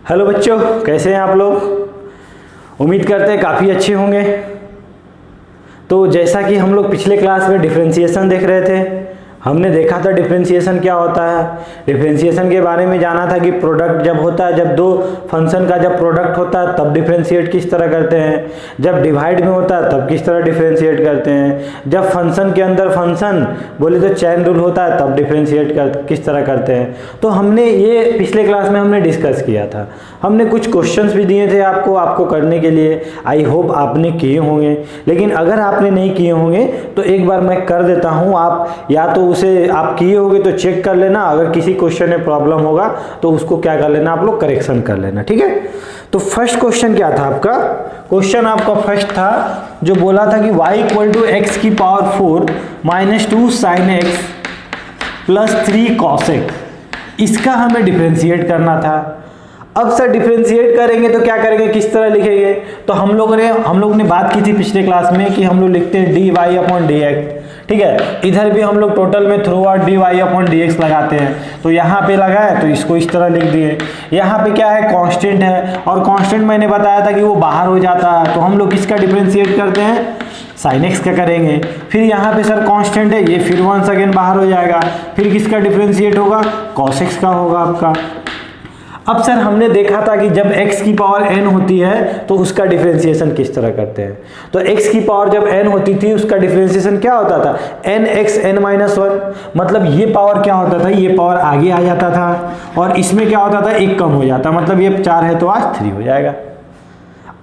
Hello बच्चों, कैसे हैं आप लोग। उम्मीद करते हैं काफ़ी अच्छे होंगे। तो जैसा कि हम लोग पिछले क्लास में डिफरेंशिएशन देख रहे थे, हमने देखा था डिफरेंशिएशन क्या होता है। डिफरेंशिएशन के बारे में जाना था कि प्रोडक्ट जब होता है, जब दो फंक्शन का जब प्रोडक्ट होता है तब डिफरेंशिएट किस तरह करते हैं, जब डिवाइड में होता है तब किस तरह डिफरेंशिएट करते हैं, जब फंक्शन के अंदर फंक्शन बोले तो चेन रूल होता है तब डिफरेंशिएट किस तरह करते हैं। तो हमने ये पिछले क्लास में हमने डिस्कस किया था। हमने कुछ क्वेश्चंस भी दिए थे आपको करने के लिए। आई होप आपने किए होंगे, लेकिन अगर आपने नहीं किए होंगे तो एक बार मैं कर देता हूँ। आप या तो उसे आप किए होंगे तो चेक कर लेना, अगर किसी क्वेश्चन में प्रॉब्लम होगा तो उसको क्या कर लेना, आप लोग करेक्शन कर लेना, ठीक है। तो फर्स्ट क्वेश्चन क्या था आपका, क्वेश्चन आपका फर्स्ट था जो बोला था कि y इक्वल टू एक्स की power 4 minus 2 sine x plus 3 cos x, इसका हमें डिफरेंशिएट करना था। अब सर डिफरेंशिएट करेंगे तो क्या करेंगे, किस तरह लिखेंगे। तो हम लोग ने बात की थी पिछले क्लास में कि हम लोग लिखते हैं dy अपॉन dx, ठीक है। इधर भी हम लोग टोटल में through out dy upon dx लगाते हैं। तो यहाँ पे लगाए तो इसको इस तरह लिख दिए। यहाँ पे क्या है, कांस्टेंट है, और कांस्टेंट मैंने बताया था कि वो बाहर हो जाता है। तो हम लोग किसका डिफरेंशिएट करते हैं, साइन एक्स का करेंगे। फिर यहाँ पे सर कांस्टेंट है, ये फिर वंस अगेन बाहर हो जाएगा। फिर किसका डिफरेंशिएट होगा, कॉस एक्स का होगा आपका। अब सर हमने देखा था कि जब x की पावर n होती है तो उसका डिफरेंशिएशन किस तरह करते हैं। तो x की पावर जब n होती थी उसका डिफरेंशिएशन क्या होता था, nx n-1, मतलब ये पावर क्या होता था, ये पावर आगे आ जाता था और इसमें क्या होता था, एक कम हो जाता, मतलब ये 4 है तो आज 3 हो जाएगा।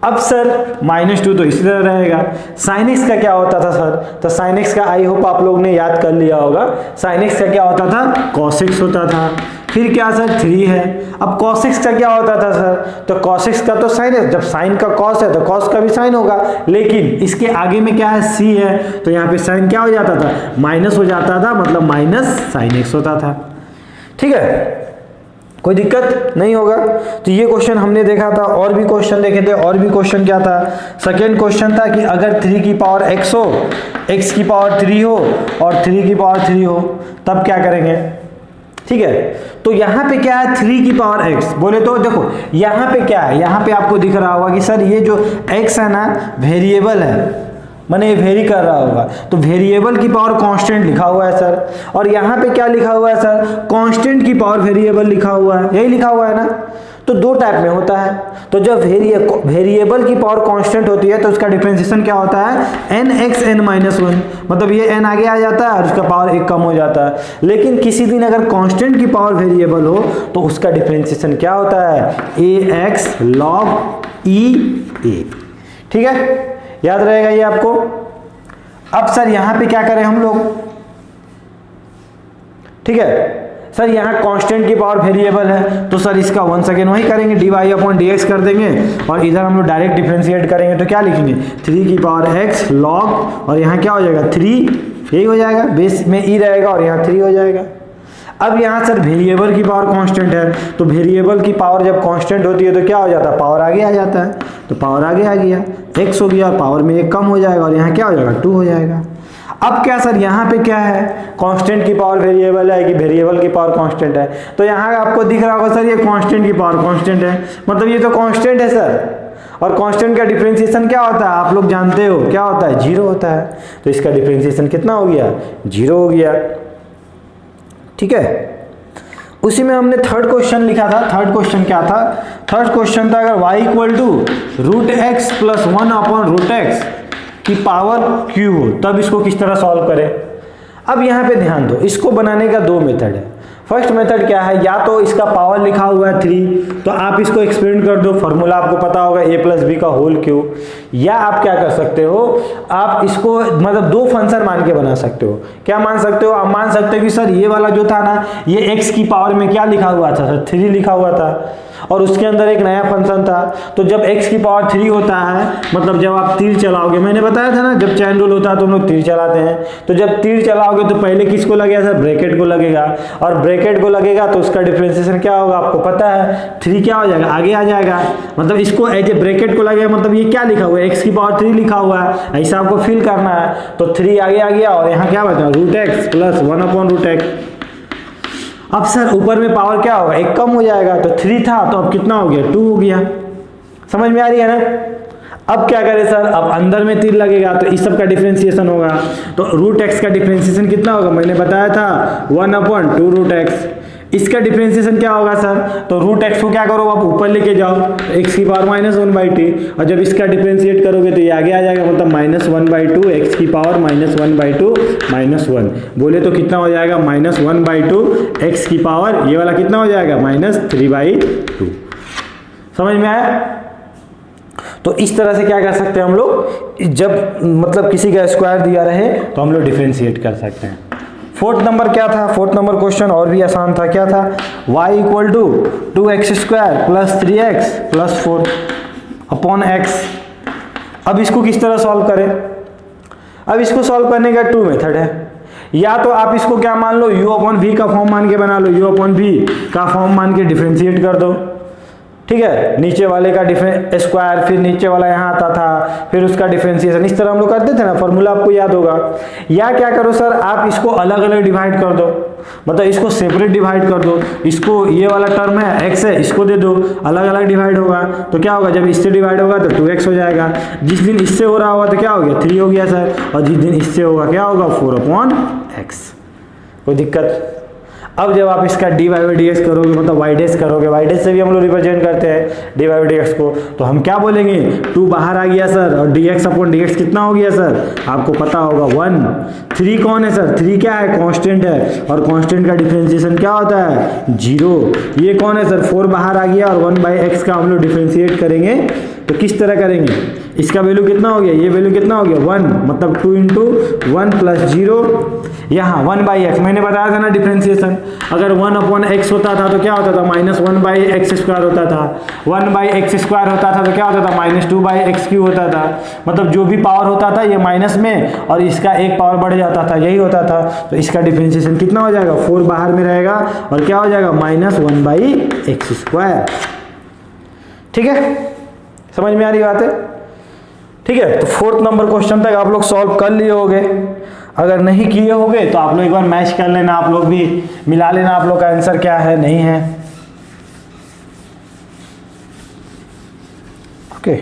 अब सर -2 तो इसी तरह रहेगा। साइन एक्स का क्या होता था सर, तो साइन एक्स का आई होप आप लोग ने याद कर लिया होगा। साइन एक्स का क्या होता था, कॉस एक्स होता था। फिर क्या सर 3 है। अब cos x का क्या होता था सर, तो cos x का तो साइन है, जब साइन का cos है तो cos का भी साइन होगा, लेकिन इसके आगे में क्या है, c है, तो यहाँ पे साइन क्या हो जाता था, माइनस हो जाता था, मतलब माइनस साइन x होता था, ठीक है। कोई दिक्कत नहीं होगा। तो ये क्वेश्चन हमने देखा था, और भी क्वेश्चन देखे थे। और भी क्वेश्चन क्या था, सेकेंड क्वेश्चन था कि अगर 3 की पावर x हो, x की पावर 3 हो और 3 की पावर 3 हो तब क्या करेंगे, ठीक है। तो यहाँ पे क्या है, 3 की पावर x, बोले तो देखो यहाँ पे क्या है, यहाँ पे आपको दिख रहा होगा कि सर ये जो x है ना वेरिएबल है, माने ये वेरी कर रहा होगा, तो वेरिएबल की पावर कांस्टेंट लिखा हुआ है सर। और यहाँ पे क्या लिखा हुआ है सर, कांस्टेंट की पावर वेरिएबल लिखा हुआ है, यही लिखा हुआ है ना। तो दो टाइप में होता है। तो जब वेरिएबल की पावर कांस्टेंट होती है तो उसका डिफरेंशिएशन क्या होता है, nx n-1, मतलब ये n आगे आ जाता है और उसका पावर 1 कम हो जाता है। लेकिन किसी दिन अगर कांस्टेंट की पावर वेरिएबल हो तो उसका डिफरेंशिएशन क्या होता है, ax log e a, ठीक है, याद रहेगा ये आपको। अब सर यहाँ पे क्या करें हम लोग, ठीक है। सर यहाँ कांस्टेंट की पावर वेरिएबल है तो सर इसका वंस अगेन वही करेंगे, dy अपॉन dx कर देंगे और इधर हम लोग डायरेक्ट डिफरेंशिएट करेंगे। तो क्या लिखेंगे, 3 की पावर x log, और यहाँ क्या हो जाएगा 3, यही हो जाएगा, बेस में e रहेगा और यहाँ 3 हो जाएगा। अब यहाँ सर वेरिएबल की पावर कांस्टेंट है, तो वेरिएबल की पावर जब कांस्टेंट होती है तो क्या हो जाता है, पावर आगे आ जाता है। तो पावर आगे आ गया, x हो गया और पावर में 1 कम हो जाएगा और यहाँ क्या हो जाएगा 2 हो जाएगा। अब क्या सर यहाँ पे क्या है, कांस्टेंट की पावर वेरिएबल है कि वेरिएबल की पावर कांस्टेंट है। तो यहाँ आपको दिख रहा होगा सर ये कांस्टेंट की पावर कांस्टेंट है, मतलब ये तो कांस्टेंट है सर। और कांस्टेंट का डिफरेंशिएशन क्या होता है, आप लोग जानते हो क्या होता है, 0 होता है। तो इसका डिफरेंशिएशन कितना हो गया, 0 हो गया, ठीक है। उसी में हमने थर्ड क्वेश्चन लिखा था। थर्ड क्वेश्चन क्या था, थर्ड क्वेश्चन था अगर y equal to √x plus 1 upon √x की पावर q हो तब इसको किस तरह सॉल्व करें। अब यहाँ पे ध्यान दो, इसको बनाने का 2 मेथड है। फर्स्ट मेथड क्या है, या तो इसका पावर लिखा हुआ है 3 तो आप इसको एक्सपेंड कर दो, फॉर्मूला आपको पता होगा a प्लस बी का होल क्यू। या आप क्या कर सकते हो, आप इसको मतलब 2 फंक्शन मान के बना सकते हो। क्या मान सकते हो, आप मान सकते हो कि सर ये वाला जो था ना, ये x की पावर में क्या लिखा हुआ था सर, 3 लिखा हुआ था और उसके अंदर एक नया फंक्शन था। तो जब x की पावर 3 होता है, मतलब जब आप तीर चलाओगे, मैंने बताया था ना जब चैन रूल होता है तो हम लोग तीर चलाते हैं। तो जब तीर चलाओगे तो पहले किसको लगेगा सर, ब्रैकेट को लगेगा, और ब्रैकेट को लगेगा तो उसका डिफरेंशिएशन क्या होगा आपको पता है, 3 क्या हो जाएगा, आगे आ जाएगा। मतलब इसको एज ए ब्रैकेट को लगेगा, मतलब ये क्या लिखा हुआ है, x की पावर 3 लिखा हुआ है, ऐसा आपको फील करना है। तो 3 आगे आ गया और यहाँ क्या बचा, √x प्लस 1 अपॉन √x। अब सर ऊपर में पावर क्या होगा, एक कम हो जाएगा, तो 3 था तो अब कितना हो गया, 2 हो गया। समझ में आ रही है ना। अब क्या करें सर, अब अंदर में 3 लगेगा तो इस सब का डिफरेंशिएशन होगा, तो रूट एक्स का डिफरेंशिएशन कितना होगा, मैंने बताया था 1/2 रूट एक्स। इसका डिफरेंशिएशन क्या होगा सर, तो रूट एक्स को क्या करो आप ऊपर लेके जाओ, एक्स की पावर -1/2, और जब इसका डिफरेंशिएट करोगे तो ये आगे आ जाएगा, मतलब -1/2 एक्स की पावर -1/2 -1, बोले तो कितना हो जाएगा, -1/2 एक्स की पावर, ये वाला कितना हो जाएगा, -3/2। समझ में आया। तो इस तरह से क्या कर सकते हैं हम लोग, जब मतलब किसी का स्क्वायर दिया रहे तो हम लोग डिफरेंशिएट कर सकते हैं। 4th नंबर क्या था, 4th नंबर क्वेश्चन और भी आसान था, क्या था, y = 2x² + 3x + 4 upon x। अब इसको किस तरह सॉल्व करें, अब इसको सॉल्व करने का 2 मेथड है, या तो आप इसको क्या मान लो, u/v का फॉर्म मान के बना लो, u/v का फॉर्म मान के डिफरेंशिएट कर दो, ठीक है, नीचे वाले का स्क्वायर, फिर नीचे वाला यहाँ आता था, फिर उसका डिफरेंशिएशन, इस तरह हम लोग करते थे ना, फॉर्मूला आपको याद होगा। या क्या करो सर, आप इसको अलग अलग डिवाइड कर दो, मतलब इसको सेपरेट डिवाइड कर दो, इसको ये वाला टर्म है x है, इसको दे दो, अलग अलग डिवाइड होगा, तो क्या होगा, जब इससे डिवाइड होगा तो 2x हो जाएगा, जिस दिन इससे हो रहा होगा तो क्या हो गया, 3 हो गया सर, और जिस दिन इससे होगा क्या होगा, 4/x। कोई दिक्कत। अब जब आप इसका dy/dx करोगे, मतलब y' करोगे, y' से भी हम लोग रिप्रेजेंट करते हैं dy/dx को, तो हम क्या बोलेंगे, 2 बाहर आ गया सर, और dx/dx कितना हो गया सर, आपको पता होगा 1। 3 कौन है सर, 3 क्या है, कांस्टेंट है, और कांस्टेंट का डिफरेंशिएशन क्या होता है, 0। ये कौन है सर, 4 बाहर आ गया, और 1/x का हम लोग डिफरेंशिएट करेंगे तो किस तरह करेंगे, इसका वैल्यू कितना हो गया, ये वैल्यू कितना हो गया, 1, मतलब 2 × 1 + 0, यहाँ 1/x मैंने बताया था ना डिफरेंशिएशन, अगर 1/x होता था तो क्या होता था, -1/x² होता था, 1/x² होता था तो क्या होता था, -2/x³ होता था, मतलब जो भी पावर होता था ये माइनस में, और इसका एक पावर बढ़ जाता था, यही होता था। तो इसका डिफरेंशिएशन कितना हो जाएगा, 4 बाहर में रहेगा, और क्या हो जाएगा, -1/x²। ठीक है, समझ में आ रही बात है। ठीक है, तो 4th नंबर क्वेश्चन तक आप लोग सॉल्व कर लिए होगे, अगर नहीं किए होगे तो आप लोग एक बार मैच कर लेना, आप लोग भी मिला लेना आप लोग का आंसर क्या है नहीं है। ओके,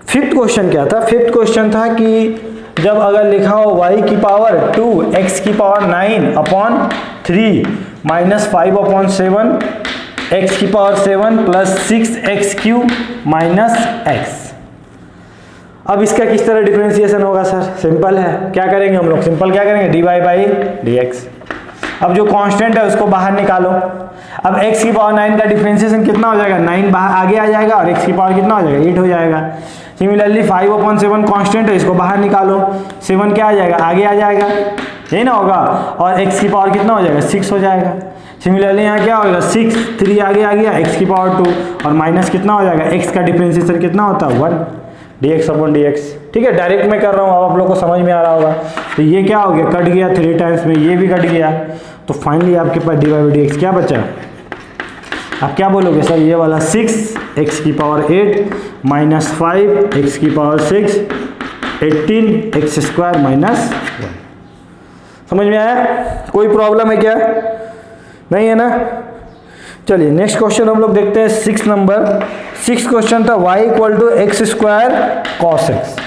5th क्वेश्चन क्या था, 5th क्वेश्चन था कि जब अगर लिखा हो y की पावर 2 x की पावर 9/3 -5/7 x की पावर 7 + 6x³ - x। अब इसका किस तरह डिफरेंशिएशन होगा सर, सिंपल है, क्या करेंगे हम लोग, सिंपल क्या करेंगे, dy/dx। अब जो कांस्टेंट है उसको बाहर निकालो, अब x की पावर 9 का डिफरेंशिएशन कितना हो जाएगा, 9 बाहर आगे आ जाएगा, और x की पावर कितना हो जाएगा, 8 हो जाएगा। सिमिलरली 5/7 कांस्टेंट है, इसको बाहर निकालो, 7 क्या आ जाएगा, आगे आ जाएगा, यही ना होगा, और x की पावर कितना हो जाएगा, 6 हो जाएगा। सिमिलरली यहाँ क्या होगा, 6, 3 आगे आ गया, x की पावर 2, और माइनस कितना हो जाएगा, x का डिफरेंशिएशन कितना होता है, 1 dx/dx। ठीक है, डायरेक्ट मैं कर रहा हूँ, अब आप लोग को समझ में आ रहा होगा। तो ये क्या हो गया, कट गया 3 टाइम्स में, ये भी कट गया, तो फाइनली आपके पास dy/dx क्या बचा, आप क्या बोलोगे सर, ये वाला 6 x की पावर 8 -5 x की पावर 6 18 x² - 1। समझ में आया, कोई प्रॉब्लम है क्या, नहीं है ना। चलिए नेक्स्ट क्वेश्चन हम लोग देखते हैं, 6 नंबर। 6 क्वेश्चन था y = x² cos x।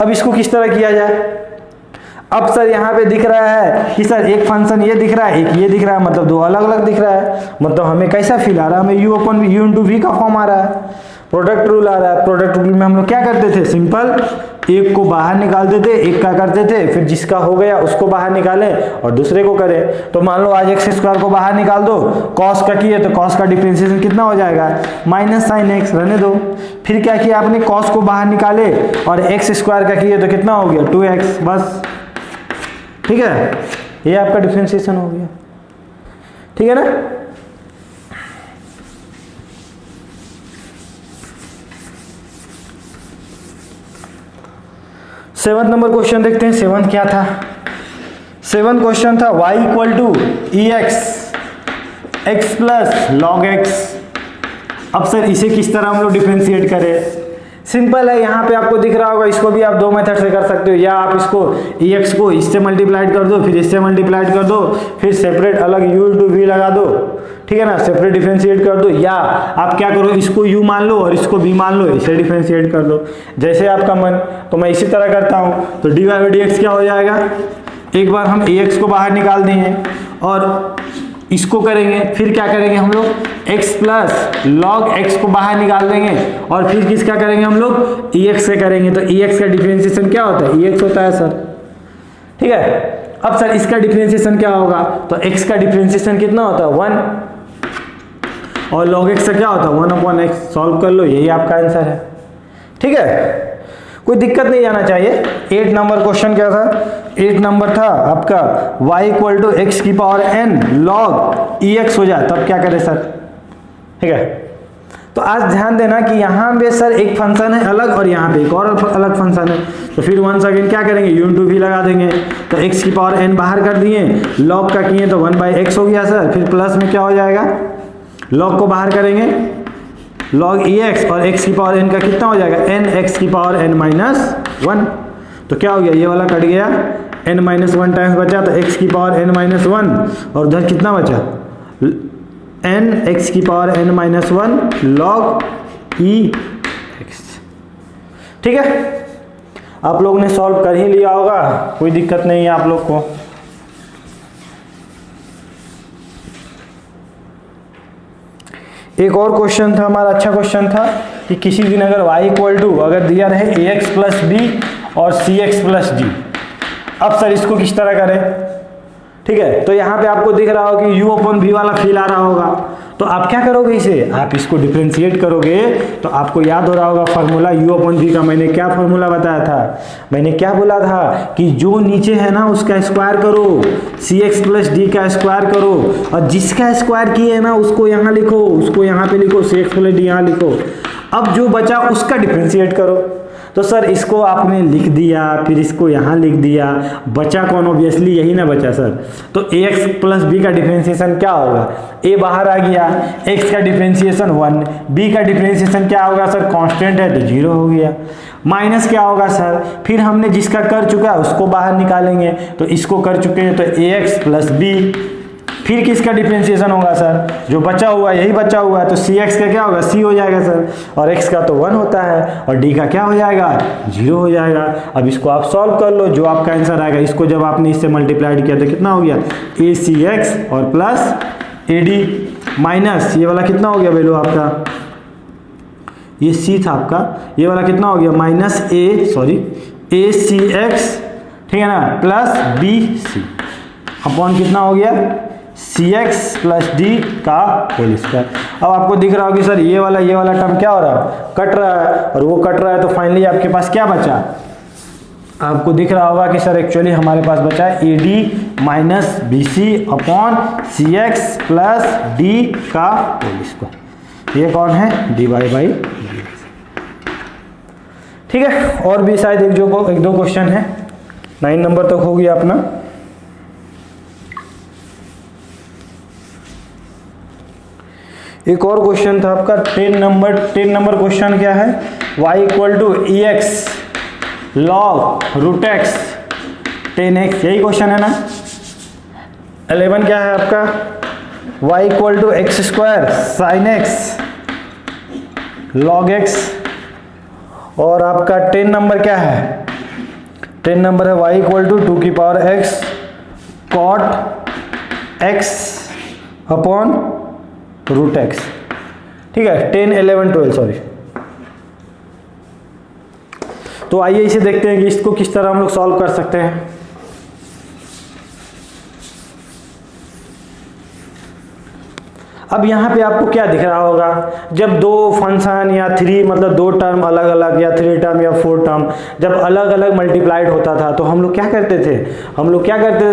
अब इसको किस तरह किया जाए, अब सर यहाँ पे दिख रहा है कि सर एक फंक्शन ये दिख रहा है, एक ये दिख रहा है, मतलब दो अलग अलग दिख रहा है, मतलब हमें कैसा फील आ रहा है, हमें u/v का फॉर्म आ रहा है, प्रोडक्ट रूल आ रहा है। प्रोडक्ट रूल में हम लोग क्या करते थे, सिंपल एक को बाहर निकालते थे, एक का करते थे, फिर जिसका हो गया उसको बाहर निकालें और दूसरे को करें। तो मान लो आज x² को बाहर निकाल दो, cos का किए तो cos का डिफरेंशिएशन कितना हो जाएगा, -sin x, रहने दो। फिर क्या किया आपने, cos को बाहर निकाले और x² का किए तो कितना हो गया, 2x, बस। ठीक है, ये आपका डिफरेंशिएशन हो गया, ठीक है ना। सेवंथ नंबर क्वेश्चन देखते हैं। सेवंथ क्या था, सेवंथ क्वेश्चन था y = ex x + log x। अब सर इसे किस तरह हम लोग डिफरेंशिएट करें, सिंपल है, यहाँ पे आपको दिख रहा होगा, इसको भी आप दो मेथड से कर सकते हो, या आप इसको EX को इससे मल्टीप्लाइड कर दो, फिर इससे मल्टीप्लाइड कर दो, फिर सेपरेट अलग U into V लगा दो, ठीक है ना, सेपरेट डिफरेंशिएट कर दो, या आप क्या करो, इसको U मान लो और इसको V मान लो, इसे डिफरेंशिएट कर दो, जैसे आपका मन। तो मैं इसी तरह करता हूँ, तो dy/dx क्या हो जाएगा, एक बार हम AX को बाहर निकाल देंगे और इसको करेंगे, फिर क्या करेंगे हम लोग, x प्लस log x को बाहर निकाल देंगे और फिर किसका करेंगे हम लोग, EX से करेंगे। तो EX का डिफरेंशिएशन क्या होता है, EX होता है सर, ठीक है। अब सर इसका डिफरेंशिएशन क्या होगा, तो x का डिफरेंशिएशन कितना होता है 1 और log x का क्या होता है 1/x। सॉल्व कर लो, यही आपका आंसर है, ठीक है, कोई दिक्कत नहीं आना चाहिए। 8 नंबर क्वेश्चन क्या था, 8 नंबर था आपका y = x⁴n log EX हो जाए तब क्या करें सर, ठीक है। तो आज ध्यान देना कि यहाँ पे सर एक फंक्शन है अलग और यहाँ पे एक और अलग फंक्शन है, तो फिर वंस अगेन क्या करेंगे, U into V लगा देंगे। तो x⁴n बाहर कर दिए, log का किए तो 1/x हो गया सर, फिर प्लस में क्या हो जाएगा, log को बाहर करेंगे log EX और x⁴n का कितना हो जाएगा, nx⁴n-1। तो क्या हो गया, ये वाला कट गया, n-1 टाइम्स बचा तो x⁴n-1 और उधर कितना बचा, nx⁴n-1 log EX, ठीक है। आप लोगों ने सॉल्व कर ही लिया होगा, कोई दिक्कत नहीं है आप लोग को। एक और क्वेश्चन था हमारा, अच्छा क्वेश्चन था कि किसी दिन अगर y = अगर दिया रहे ax + b और cx + d, अब सर इसको किस तरह करें, ठीक है। तो यहाँ पे आपको दिख रहा हो कि u/v वाला फील आ रहा होगा, तो आप क्या करोगे, इसे आप इसको डिफरेंशिएट करोगे तो आपको याद हो रहा होगा फार्मूला u/v का। मैंने क्या फार्मूला बताया था, मैंने क्या बोला था कि जो नीचे है ना उसका स्क्वायर करो, cx + d का स्क्वायर करो, और जिसका स्क्वायर किए है ना उसको यहाँ लिखो, उसको यहाँ पे लिखो, cx + d यहाँ लिखो। अब जो बचा उसका डिफरेंशिएट करो। तो सर इसको आपने लिख दिया, फिर इसको यहाँ लिख दिया, बचा कौन, ऑब्वियसली यही ना बचा सर। तो ax + b का डिफरेंशिएशन क्या होगा, a बाहर आ गया, x का डिफरेंशिएशन 1, b का डिफरेंशिएशन क्या होगा सर, कांस्टेंट है तो 0 हो गया, माइनस क्या होगा सर, फिर हमने जिसका कर चुका है उसको बाहर निकालेंगे, तो इसको कर चुके हैं तो ax + b, फिर किसका डिफरेंशिएशन होगा सर, जो बचा हुआ यही बचा हुआ है, तो cx का क्या होगा, c हो जाएगा सर, और x का तो 1 होता है, और d का क्या हो जाएगा, 0 हो जाएगा। अब इसको आप सॉल्व कर लो, जो आपका आंसर आएगा, इसको जब आपने इससे मल्टीप्लाइड किया तो कितना हो गया, acx और प्लस ad माइनस ये वाला कितना हो गया वैल्यू आपका, ये c था आपका, ये वाला कितना हो गया माइनस acx, ठीक है ना, प्लस bc अपॉन कितना हो गया, cx + d का होल स्क्वायर। अब आपको दिख रहा होगा कि सर ये वाला टर्म क्या हो रहा है, कट रहा है, और वो कट रहा है, तो फाइनली आपके पास क्या बचा, आपको दिख रहा होगा कि सर एक्चुअली हमारे पास बचा है ad - bc upon cx + d का होल स्क्वायर। ये कौन है, dy/dx, ठीक है। और भी शायद एक दो क्वेश्चन है, 9 नंबर तक हो गया अपना। एक और क्वेश्चन था आपका 10 नंबर क्वेश्चन क्या है, y = ex log √x 10x, यही क्वेश्चन है ना। 11 क्या है आपका, y = x² sin x log x, और आपका 10 नंबर क्या है, 10 नंबर है y = 2x cot x upon √x, ठीक है, 10, 11, 12 सॉरी। तो आइए इसे देखते हैं कि इसको किस तरह हम लोग सॉल्व कर सकते हैं। अब यहाँ पे आपको क्या दिख रहा होगा, जब दो फंक्शन या 3 मतलब 2 टर्म अलग अलग या 3 टर्म या 4 टर्म जब अलग अलग मल्टीप्लाइड होता था, तो हम लोग क्या करते थे,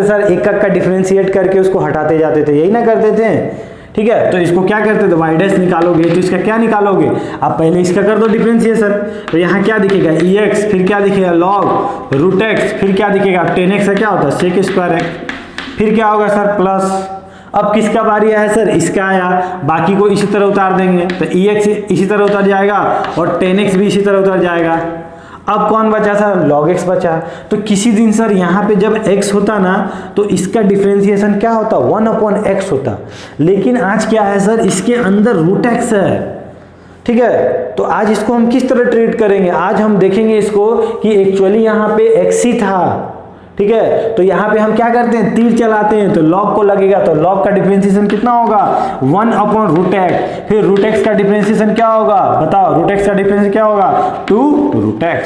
सर एक का डिफरेंशिएट करके उसको हटाते जाते थे, यही ना करते थे, ठीक है। तो इसको क्या करते थे, y' निकालोगे तो इसका क्या निकालोगे, आप पहले इसका कर दो डिफरेंशिएशन, तो यहाँ क्या दिखेगा ex, फिर क्या दिखेगा log √x, फिर क्या दिखेगा 10x का क्या होता है sec² x, फिर क्या होगा सर प्लस, अब किसका बारी आया सर, इसका आया, बाकी को इसी तरह उतार देंगे तो EX इसी तरह उतर जाएगा और 10x भी इसी तरह उतर जाएगा। अब कौन बचा सर, log x बचा। तो किसी दिन सर यहाँ पे जब x होता ना तो इसका डिफरेंशिएशन क्या होता, 1/x होता, लेकिन आज क्या है सर, इसके अंदर रूट x है। ठीक है, तो आज इसको हम किस तरह ट्रीट करेंगे, आज हम देखेंगे इसको कि एक्चुअली यहाँ पे x ही था। ठीक है, तो यहाँ पे हम क्या करते हैं, तीर चलाते हैं तो log को लगेगा, तो log का डिफरेंशिएशन कितना होगा, 1/√x। फिर √x का डिफरेंशिएशन क्या होगा, बताओ, √x का डिफरेंशिएशन क्या होगा, 2√x।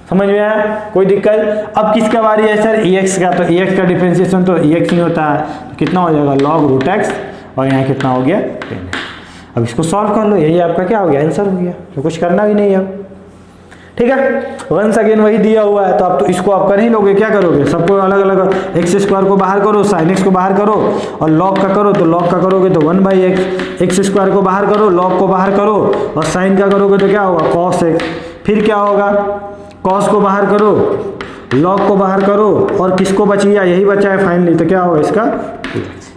समझ में आया, कोई दिक्कत। अब किसका बारी है सर, EX का, तो EX का डिफरेंशिएशन तो EX ही होता है, तो कितना हो जाएगा log√x और यहाँ कितना हो गया 10। अब इसको सॉल्व कर लो, यही आपका क्या हो गया, आंसर हो गया, तो कुछ करना भी नहीं है। ठीक है, वंस अगेन वही दिया हुआ है, तो आप तो इसको आप कर ही लोगे, क्या करोगे, सबको अलग अलग, x² को बाहर करो, sin x को बाहर करो और log का करो, तो log का करोगे तो 1/x, x² को बाहर करो, log को बाहर करो और sin का करोगे तो क्या होगा, cos x। फिर क्या होगा, cos को बाहर करो, log को बाहर करो और किसको बची है, यही बचा है फाइनली, तो क्या होगा इसका 2x।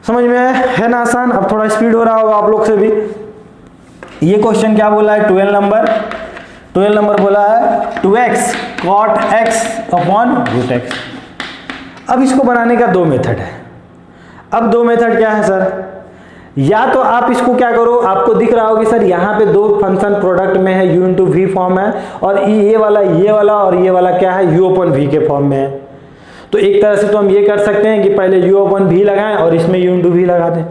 समझ में है ना आसान। अब थोड़ा स्पीड हो रहा होगा आप लोग से भी। ये क्वेश्चन क्या बोला है, 12 नंबर बोला है 2x cot x upon √x। अब इसको बनाने का दो मेथड है। अब दो मेथड क्या है सर, या तो आप इसको क्या करो, आपको दिख रहा होगा सर यहाँ पे दो फंक्शन प्रोडक्ट में है, u इंटू वी फॉर्म है, और ये वाला और ये वाला क्या है, u अपॉन वी के फॉर्म में है। तो एक तरह से तो हम ये कर सकते हैं कि पहले u अपॉन वी लगाएं और इसमें u इंटू वी लगा दें।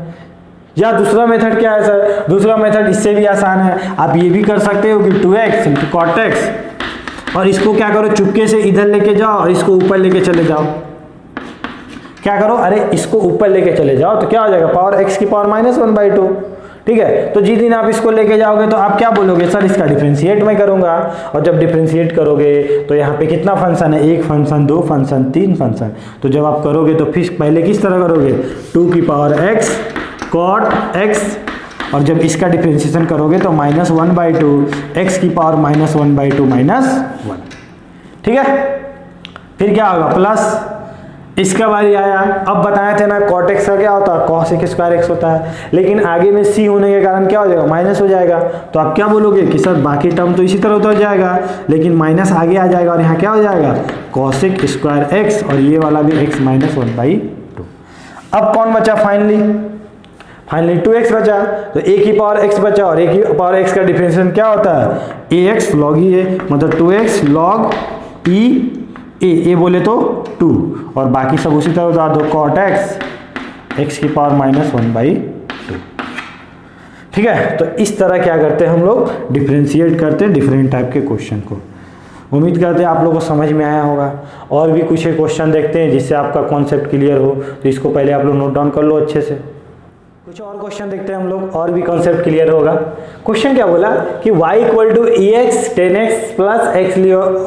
या दूसरा मेथड क्या है सर, दूसरा मेथड इससे भी आसान है, आप ये भी कर सकते हो कि 2x इंटू कॉट x, और इसको क्या करो, चुपके से इधर लेके जाओ और इसको ऊपर लेके चले जाओ। क्या करो, अरे इसको ऊपर लेके चले जाओ, तो क्या हो जाएगा, पावर x की पावर -1/2। ठीक है, तो जिस दिन आप इसको लेके जाओगे तो आप क्या बोलोगे, सर इसका डिफरेंशिएट मैं करूंगा, और जब डिफरेंशिएट करोगे तो यहाँ पे कितना फंक्शन है, 1 फंक्शन, 2 फंक्शन, 3 फंक्शन। तो जब आप करोगे तो फिर पहले किस तरह करोगे, 2 की पावर x cot x, और जब इसका डिफरेंशिएशन करोगे तो -1/2 x की पावर -1/2 -1। ठीक है, फिर क्या होगा, प्लस इसका बारी आया। अब बताए थे ना cot x का क्या होता है, cos x² होता है, लेकिन आगे में c होने के कारण क्या हो जाएगा, माइनस हो जाएगा। तो आप क्या बोलोगे कि सर बाकी टर्म तो इसी तरह उतर जाएगा, लेकिन माइनस आगे आ जाएगा और यहाँ क्या हो जाएगा, cos x², और ये वाला भी x -1/2। अब कौन बचा फाइनली 2x बचा, तो a की पावर x बचा, और a की पावर x का डिफरेंशिएशन क्या होता है, ax log e, मतलब 2x log e a बोले तो 2, और बाकी सब उसी तरह उतार दो, cot x की पावर -1/2। ठीक है, तो इस तरह क्या करते हैं हम लोग, डिफरेंशिएट करते हैं डिफरेंट टाइप के क्वेश्चन को। उम्मीद करते हैं आप लोगों को समझ में आया होगा। और भी कुछ क्वेश्चन देखते हैं जिससे आपका कॉन्सेप्ट क्लियर हो, तो इसको पहले आप लोग नोट डाउन कर लो अच्छे से। कुछ और क्वेश्चन देखते हैं हम लोग, और भी कॉन्सेप्ट क्लियर होगा। क्वेश्चन क्या बोला कि y = ex 10x plus x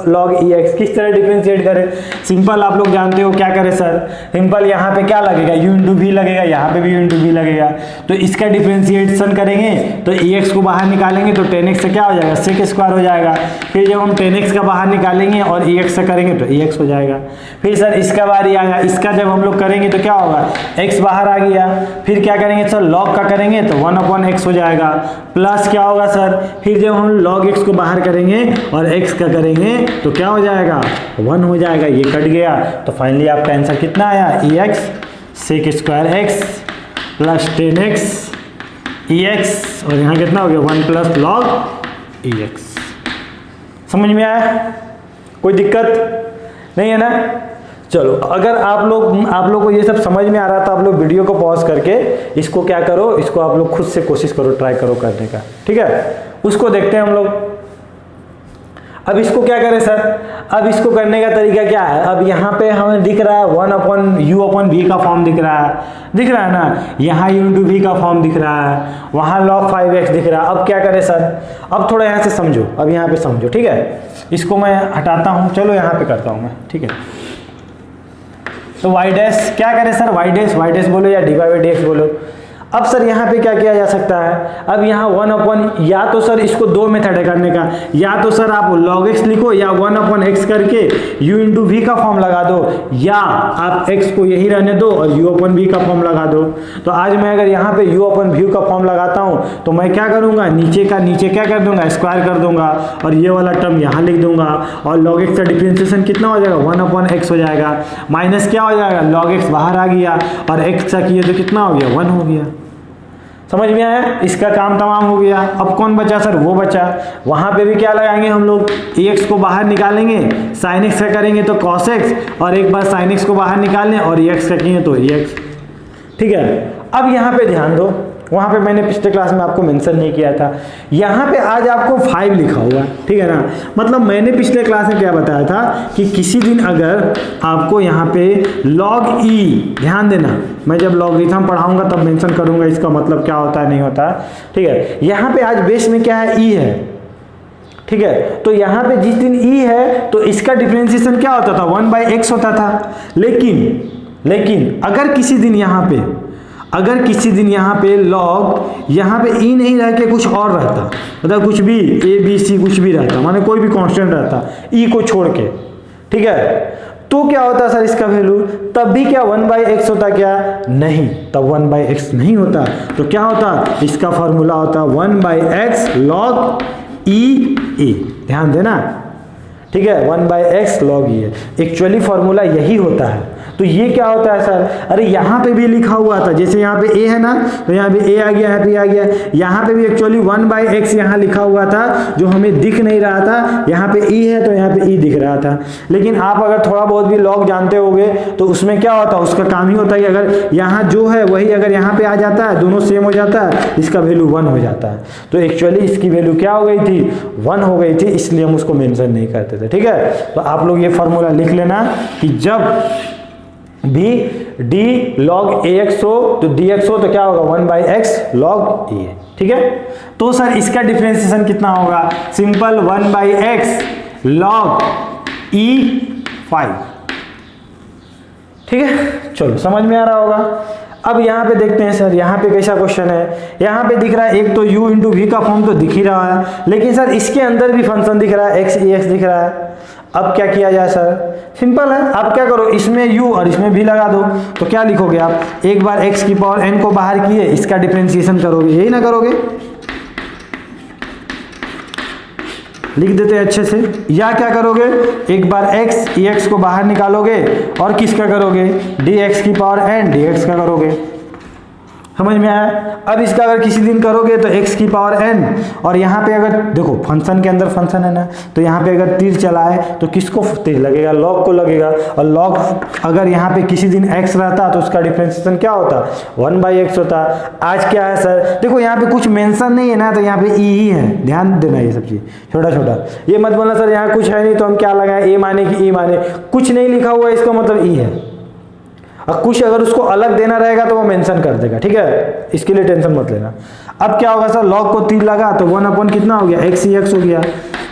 log ex, किस तरह डिफरेंशिएट करें। सिंपल, आप लोग जानते हो क्या करें सर, सिंपल यहाँ पे क्या लगेगा, u इंटू वी लगेगा, यहाँ पे भी u इंटू वी लगेगा। तो इसका डिफरेंशिएशन करेंगे तो ex को बाहर निकालेंगे तो 10x से क्या हो जाएगा, sec² हो जाएगा। फिर जब हम 10x का बाहर निकालेंगे और ex से करेंगे तो ex हो जाएगा। फिर सर इसका बारी आएगा, इसका जब हम लोग करेंगे तो क्या होगा, x बाहर आ गया। फिर क्या करेंगे सर, log का करेंगे तो 1/x हो जाएगा, प्लस क्या होगा सर, फिर जब हम log x को बाहर करेंगे और x का करेंगे तो क्या हो जाएगा, 1 हो जाएगा। ये कट गया, तो फाइनली आपका आंसर कितना आया, ex sec² plus 10x ex, और यहाँ कितना हो गया, 1 प्लस log ex। समझ में आया, कोई दिक्कत नहीं है ना। चलो, अगर आप लोग को ये सब समझ में आ रहा था, आप लोग वीडियो को पॉज करके इसको क्या करो, इसको आप लोग खुद से कोशिश करो, ट्राई करो करने का। ठीक है, उसको देखते हैं हम लोग। अब इसको क्या करें सर, अब इसको करने का तरीका क्या है, अब यहाँ पे हमें दिख रहा है 1/u/v का फॉर्म दिख रहा है ना, यहाँ u/v का फॉर्म दिख रहा है, वहाँ log 5x दिख रहा है। अब क्या करें सर, अब थोड़ा यहाँ से समझो, अब यहाँ पे समझो। ठीक है, इसको मैं हटाता हूँ, चलो यहाँ पे करता हूँ मैं। ठीक है, तो y डैश क्या करें सर, y डैश बोलो या dy/dx बोलो। अब सर यहाँ पे क्या किया जा सकता है, अब यहाँ 1/, या तो सर इसको दो मेथड है करने का, या तो सर आप log x लिखो या 1/x करके u इंटू वी का फॉर्म लगा दो, या आप x को यही रहने दो और u/v का फॉर्म लगा दो। तो आज मैं अगर यहाँ पे u/v का फॉर्म लगाता हूँ तो मैं क्या करूँगा, नीचे का नीचे क्या कर दूंगा, स्क्वायर कर दूंगा और ये वाला टर्म यहाँ लिख दूंगा और log x का डिफरेंशिएशन कितना हो जाएगा, 1/x हो जाएगा, माइनस क्या हो जाएगा, log x बाहर आ गया और x का किए तो कितना हो गया, 1 हो गया। समझ में आया, इसका काम तमाम हो गया। अब कौन बचा सर, वो बचा, वहां पे भी क्या लगाएंगे हम लोग, x को बाहर निकालेंगे, sin x का करेंगे तो cos x, और एक बार sin x को बाहर निकालने और x का किए तो x। ठीक है, अब यहाँ पे ध्यान दो, वहाँ पे मैंने पिछले क्लास में आपको मेंशन नहीं किया था, यहाँ पे आज आपको 5 लिखा हुआ, ठीक है ना। मतलब मैंने पिछले क्लास में क्या बताया था कि किसी दिन अगर आपको यहाँ पे log e, ध्यान देना मैं जब लॉगरिथम पढ़ाऊंगा तब मेंशन करूंगा इसका मतलब क्या होता है नहीं होता, ठीक है। यहाँ पे आज बेस में क्या है, e है, ठीक है। तो यहाँ पे जिस दिन e है तो इसका डिफरेंशिएशन क्या होता था, 1/x होता था। लेकिन अगर किसी दिन यहाँ पे log यहाँ पे e नहीं रह के कुछ और रहता, मतलब कुछ भी a b c कुछ भी रहता, माने कोई भी कांस्टेंट रहता e को छोड़ के, ठीक है, तो क्या होता है सर इसका वैल्यू, तब भी क्या 1/x होता, क्या नहीं, तब 1/x नहीं होता, तो क्या होता, इसका फॉर्मूला होता 1/x log e, ध्यान देना, ठीक है, 1/x log e, actually formula यही होता है। तो ये क्या होता है सर, अरे यहाँ पे भी लिखा हुआ था, जैसे यहाँ पे a है ना, तो यहाँ पे a आ गया, यहाँ पे आ गया, यहाँ पे भी एक्चुअली 1/x यहाँ लिखा हुआ था जो हमें दिख नहीं रहा था, यहाँ पे e है तो यहाँ पे e दिख रहा था। लेकिन आप अगर थोड़ा बहुत भी log जानते होगे तो उसमें क्या होता है, उसका काम ही होता है कि अगर यहाँ जो है वही अगर यहाँ पे आ जाता है, दोनों सेम हो जाता है, इसका वैल्यू 1 हो जाता है। तो एक्चुअली इसकी वैल्यू क्या हो गई थी, 1 हो गई थी, इसलिए हम उसको मेंशन नहीं करते थे, ठीक है। तो आप लोग ये फॉर्मूला लिख लेना कि जब भी d log ax हो तो dx हो तो क्या होगा, 1/x log e, ठीक है। तो सर इसका डिफरेंशिएशन कितना होगा, सिंपल 1/x log e 5, ठीक है। चलो समझ में आ रहा होगा। अब यहाँ पे देखते हैं सर, यहाँ पे कैसा क्वेश्चन है, यहाँ पे दिख रहा है एक तो u इंटू वी का फॉर्म तो दिख ही रहा है, लेकिन सर इसके अंदर भी फंक्शन दिख रहा है, x e x दिख रहा है। अब क्या किया जाए सर, सिंपल है, आप क्या करो, इसमें u और इसमें v लगा दो, तो क्या लिखोगे आप, एक बार x की पावर n को बाहर किए, इसका डिफरेंशिएशन करोगे, यही ना करोगे, लिख देते हैं अच्छे से, या क्या करोगे, एक बार x ex को बाहर निकालोगे और किसका करोगे, dx की पावर n dx का करोगे। समझ में आया। अब इसका अगर किसी दिन करोगे तो x की पावर n, और यहाँ पे अगर देखो फंक्शन के अंदर फंक्शन है ना, तो यहाँ पे अगर तीर चलाए तो किसको तीर लगेगा, log को लगेगा, और log अगर यहाँ पे किसी दिन x रहता तो उसका डिफरेंशिएशन क्या होता, 1/x होता। आज क्या है सर, देखो यहाँ पे कुछ मेंशन नहीं है ना, तो यहाँ पे e ही है, ध्यान देना ये सब चीज छोटा छोटा, ये मत बोलना सर यहाँ कुछ है नहीं तो हम क्या लगाए, a माने कि e माने, कुछ नहीं लिखा हुआ है इसका मतलब e है, और कुछ अगर उसको अलग देना रहेगा तो वो मेंशन कर देगा, ठीक है, इसके लिए टेंशन मत लेना। अब क्या होगा सर, log को तीर लगा तो 1/, कितना हो गया, x e x हो गया,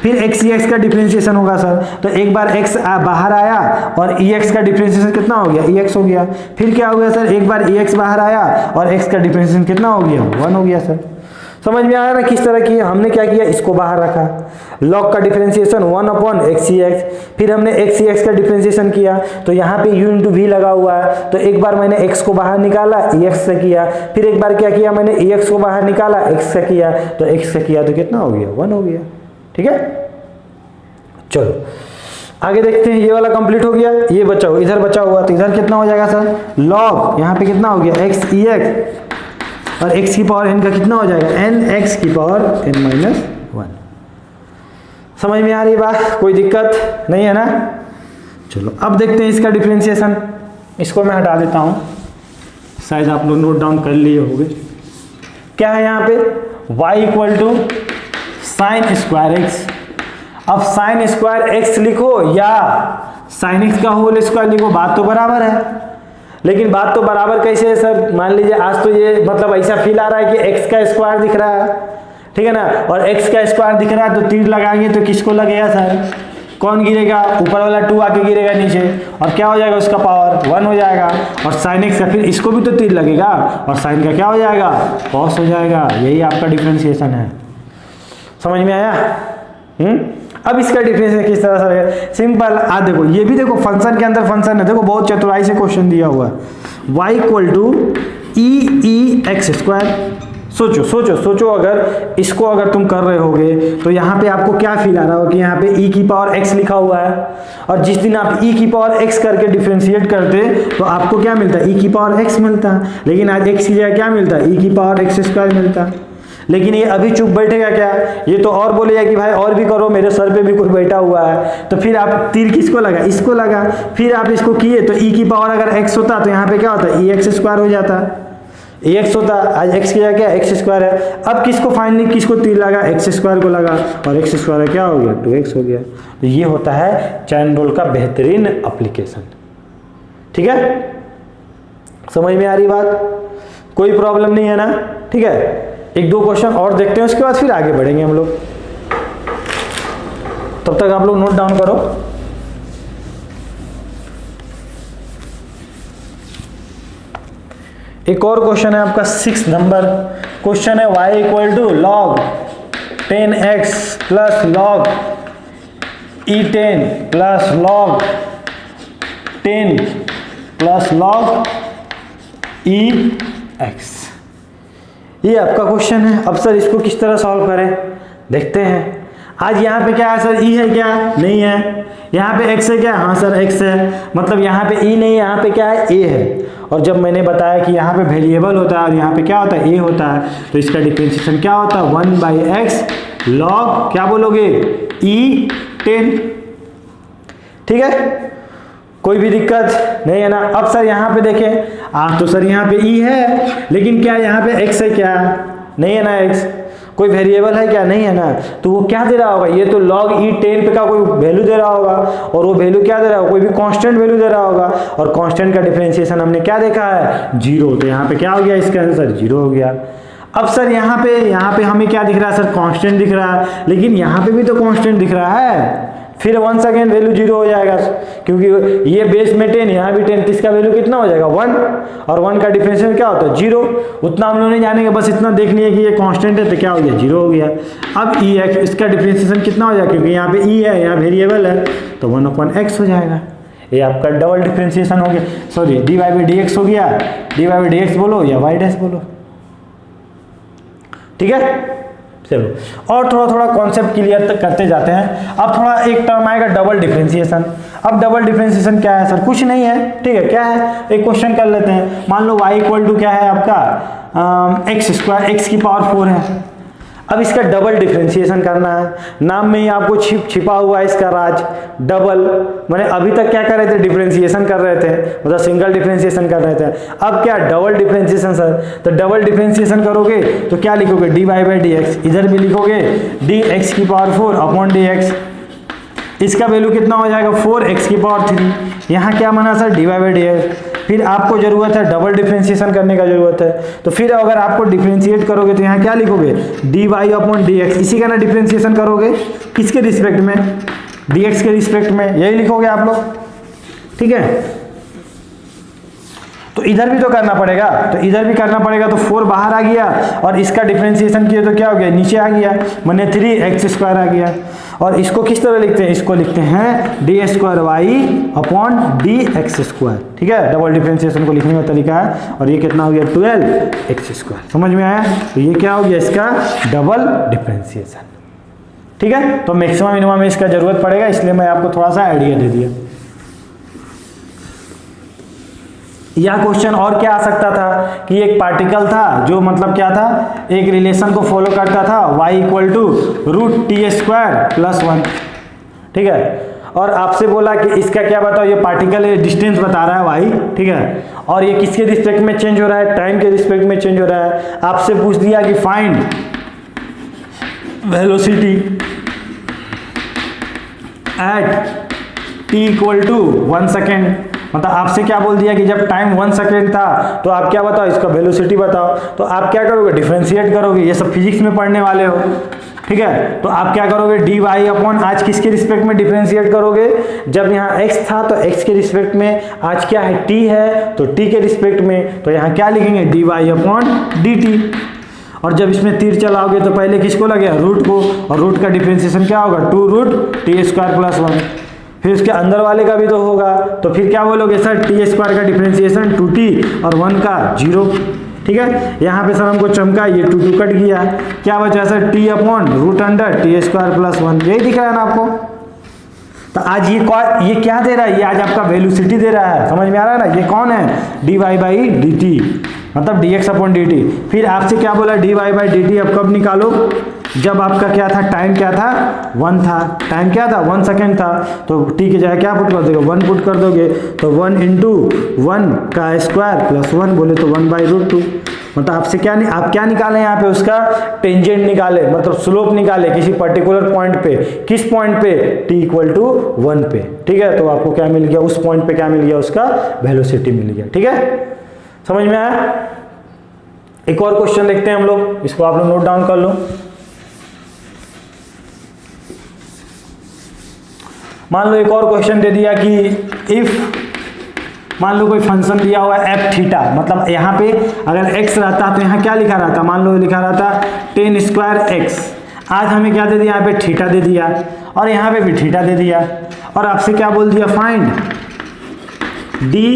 फिर x e x का डिफरेंशिएशन होगा सर, तो एक बार x बाहर आया और e x का डिफरेंशिएशन कितना हो गया, e x हो गया, फिर क्या हो गया सर, एक बार e x बाहर आया और x का डिफरेंशिएशन कितना हो गया, 1 हो गया सर। समझ में आया ना किस तरह की, हमने क्या किया, इसको बाहर रखा, log का डिफरेंशिएशन 1/x e x, फिर हमने x e x का डिफरेंशिएशन किया तो यहाँ पे u इंटू वी लगा हुआ है, तो एक बार मैंने x को बाहर निकाला e x से किया, फिर एक बार क्या किया मैंने e x को बाहर निकाला x से किया, तो x से किया तो कितना हो गया, 1 हो गया, ठीक है। चलो आगे देखते हैं, ये वाला कंप्लीट हो गया, ये बचा हुआ, इधर बचा हुआ, तो इधर कितना हो जाएगा सर, log यहाँ पे कितना हो गया, x e x, और x की पावर n का कितना हो जाएगा, n x की पावर n - 1। समझ में आ रही बात, कोई दिक्कत नहीं है ना। चलो अब देखते हैं इसका डिफरेंशिएशन, इसको मैं हटा देता हूँ, शायद आप लोग नोट डाउन कर लिए होंगे। क्या है यहाँ पे, y equal to sine square x, अब साइन स्क्वायर x लिखो या साइन x का होल स्क्वायर लिखो, बात तो बराबर है। लेकिन बात तो बराबर कैसे है सर, मान लीजिए आज तो ये मतलब ऐसा फील आ रहा है कि x का स्क्वायर दिख रहा है, ठीक है ना, और x का स्क्वायर दिख रहा है तो तीर लगाएंगे तो किसको लगेगा सर, कौन गिरेगा, ऊपर वाला 2 आके गिरेगा नीचे, और क्या हो जाएगा उसका पावर 1 हो जाएगा, और साइन एक्स का फिर इसको भी तो तीर लगेगा, और साइन का क्या हो जाएगा कॉस हो जाएगा। यही आपका डिफरेंशिएशन है। समझ में आया? अब इसका डिफरेंशिएशन किस तरह से है? सिंपल। आज देखो, ये भी देखो फंक्शन के अंदर फंक्शन है, देखो बहुत चतुराई से क्वेश्चन दिया हुआ है। y equal to e x square. सोचो सोचो सोचो, अगर इसको अगर तुम कर रहे होगे तो यहाँ पे आपको क्या फील आ रहा हो कि यहाँ पे e की पावर x लिखा हुआ है, और जिस दिन आप e की पावर x करके डिफरेंशिएट करते तो आपको क्या मिलता है, e की पावर x मिलता है। लेकिन आज x की जगह क्या मिलता है, e की पावर x स्क्वायर मिलता है। लेकिन ये अभी चुप बैठेगा क्या, ये तो और बोलेगा कि भाई और भी करो, मेरे सर पे भी कोई बैठा हुआ है। तो फिर आप तीर किसको लगा, इसको लगा, फिर आप इसको किए तो e की पावर अगर x होता तो यहाँ पे क्या होता है, e x स्क्वायर हो जाता, x होता, आज x की जगह क्या x स्क्वायर है। अब किसको फाइनली किसको तीर लगा, x स्क्वायर को लगा, और x स्क्वायर क्या हो गया 2x हो गया। तो ये होता है चैन रूल का बेहतरीन एप्लीकेशन। ठीक है, समझ में आ रही बात? कोई प्रॉब्लम नहीं है ना? ठीक है, एक दो क्वेश्चन और देखते हैं, उसके बाद फिर आगे बढ़ेंगे हम लोग। तब तक आप लोग नोट डाउन करो। एक और क्वेश्चन है आपका 6 नंबर क्वेश्चन है, y equal to log 10x plus log e10 plus log 10 plus log ex। ये आपका क्वेश्चन है। अब सर इसको किस तरह सॉल्व करें, देखते हैं। आज यहाँ पे क्या है सर, e है क्या, नहीं है। यहाँ पे x है क्या, हाँ सर x है, मतलब यहाँ पे e नहीं है, यहाँ पे क्या है a है। और जब मैंने बताया कि यहाँ पे वेरिएबल होता है और यहाँ पे क्या होता है, a होता है, तो इसका डिफरेंशिएशन क्या होता है 1/x लॉग क्या बोलोगे e10। ठीक है, कोई भी दिक्कत नहीं है ना? अब सर यहाँ पे देखें, तो सर यहाँ पे e है, लेकिन क्या यहाँ पे x है क्या, नहीं है ना x, कोई वेरिएबल है क्या, नहीं है ना। तो वो क्या दे रहा होगा, ये तो log e10 पे का कोई वैल्यू दे रहा होगा, और वो वैल्यू क्या दे रहा होगा, कोई भी कांस्टेंट वैल्यू दे रहा होगा, और कांस्टेंट का डिफरेंशिएशन हमने क्या देखा है 0। तो यहाँ पे क्या हो गया, इसका आंसर 0 हो गया। अब सर यहाँ पे हमें क्या दिख रहा है सर, कांस्टेंट दिख रहा है, लेकिन यहाँ पे भी तो कांस्टेंट दिख रहा है, फिर वंस अगेन वैल्यू 0 हो जाएगा, क्योंकि ये बेस में 10, यहाँ भी 10, तो इसका वैल्यू कितना हो जाएगा 1, और 1 का डिफरेंशियल क्या होता है 0। उतना हम लोग नहीं जानेंगे, बस इतना देख लिया कि ये कांस्टेंट है तो क्या हो गया 0 हो गया। अब e x, इसका डिफरेंशिएशन कितना हो जाएगा, क्योंकि यहाँ पे e है, यहाँ वेरिएबल है, तो 1/x हो जाएगा। ये आपका डबल डिफरेंशिएशन हो गया, सॉरी dy/dx हो गया। dy/dx बोलो या y डैश बोलो। ठीक है, चलो और थोड़ा थोड़ा कॉन्सेप्ट क्लियर तक करते जाते हैं। अब थोड़ा एक टर्म आएगा डबल डिफरेंशिएशन। अब डबल डिफरेंशिएशन क्या है सर, कुछ नहीं है, ठीक है, क्या है, एक क्वेश्चन कर लेते हैं। मान लो y इक्वल टू क्या है आपका x स्क्वायर, x की पावर 4 है। अब इसका डबल डिफरेंशिएशन करना है, नाम में ही आपको छिपा हुआ है इसका राज, डबल। मैंने अभी तक क्या कर रहे थे, डिफरेंशिएशन कर रहे थे, मतलब सिंगल डिफरेंशिएशन कर रहे थे। अब क्या डबल डिफरेंशिएशन सर, तो डबल डिफरेंशिएशन करोगे तो क्या लिखोगे dy/dx, इधर भी लिखोगे dx की पावर 4 अपॉन dx। इसका वैल्यू कितना हो जाएगा 4x की पावर 3। यहाँ क्या माना सर dy/dx। फिर आपको जरूरत है डबल डिफरेंशिएशन करने का जरूरत है, तो फिर अगर आपको डिफरेंशिएट करोगे तो यहाँ क्या लिखोगे dy/dx। इसी का ना डिफरेंशिएशन करोगे किसके रिस्पेक्ट में, dx के रिस्पेक्ट में, यही लिखोगे आप लोग। ठीक है, तो इधर भी तो करना पड़ेगा, तो इधर भी करना पड़ेगा। तो 4 बाहर आ गया, और इसका डिफरेंशिएशन किया तो क्या हो गया, नीचे आ गया, माने 3x स्क्वायर आ गया। और इसको किस तरह लिखते हैं, इसको लिखते हैं d² अपॉन dx स्क्वायर। ठीक है, डबल डिफरेंशिएशन को लिखने का तरीका है। और ये कितना हो गया 12x स्क्वायर। समझ में आया? तो ये क्या हो गया इसका डबल डिफरेंशिएशन। ठीक है, तो मैक्सिमम मिनिमम में इसका जरूरत पड़ेगा, इसलिए मैं आपको थोड़ा सा आइडिया दे दिया। या क्वेश्चन और क्या आ सकता था कि एक पार्टिकल था जो मतलब क्या था, एक रिलेशन को फॉलो करता था, y equal to √t² plus 1। ठीक है, और आपसे बोला कि इसका क्या बताओ, ये पार्टिकल डिस्टेंस बता रहा है y। ठीक है, और ये किसके रिस्पेक्ट में चेंज हो रहा है, टाइम के रिस्पेक्ट में चेंज हो रहा है। आपसे पूछ दिया कि find velocity at t equal to 1 second. मतलब आपसे क्या बोल दिया कि जब टाइम 1 सेकेंड था तो आप क्या बताओ, इसका वेलोसिटी बताओ। तो आप क्या करोगे, डिफरेंशिएट करोगे। ये सब फिजिक्स में पढ़ने वाले हो। ठीक है। तो आप क्या करोगे, dy अपॉन आज किसके रिस्पेक्ट में डिफरेंशिएट करोगे, जब यहाँ x था तो x के रिस्पेक्ट में, आज क्या है t है तो t के रिस्पेक्ट में, तो यहाँ क्या लिखेंगे dy अपॉन dt। और जब इसमें तीर चलाओगे तो पहले किसको लगेगा, रूट को, और रूट का डिफरेंशिएशन क्या होगा 2 रूट टी स्क्वायर प्लस 1, फिर उसके अंदर वाले का भी तो होगा, तो फिर क्या बोलोगे सर टी स्क्वायर का डिफरेंशिएशन 2t और 1 का 0, ठीक है। यहाँ पे सर हमको चमका, ये 2 कट गया, क्या बचा sir t upon root under t square plus 1, यही दिख रहा है ना आपको। तो आज ये क्या दे रहा है, ये आज आपका वेलोसिटी दे रहा है, समझ में आ रहा है ना, ये कौन है dy बाई dt, मतलब dx अपॉन dt। फिर आपसे क्या बोला dy बाई dt, अब कब निकालो, जब आपका क्या था, टाइम क्या था 1 था, टाइम क्या था 1 सेकेंड था, तो t की जगह क्या पुट कर दोगे 1 पुट कर दोगे, तो 1 इंटू 1 का स्क्वायर प्लस 1 बोले तो 1 बाई रूट 2, मतलब आपसे क्या आप क्या निकाले यहाँ पे, उसका टेंजेंट निकाले, मतलब स्लोप निकाले किसी पर्टिकुलर पॉइंट पे, किस पॉइंट पे t इक्वल टू 1 पे, ठीक है। तो आपको क्या मिल गया, उस पॉइंट पे क्या मिल गया, उसका वेलोसिटी मिल गया, ठीक है, समझ में आया। एक और क्वेश्चन देखते हैं हम लोग, इसको आप लोग नोट डाउन कर लो। मान लो एक और क्वेश्चन दे दिया कि इफ, मान लो कोई फंक्शन दिया हुआ है एफ थीटा, मतलब यहाँ पे अगर x रहता तो यहाँ क्या लिखा रहता, मान लो लिखा रहता टेन स्क्वायर x, आज हमें क्या दे दिया, यहाँ पे थीटा दे दिया और यहाँ पे भी थीटा दे दिया, और आपसे क्या बोल दिया find D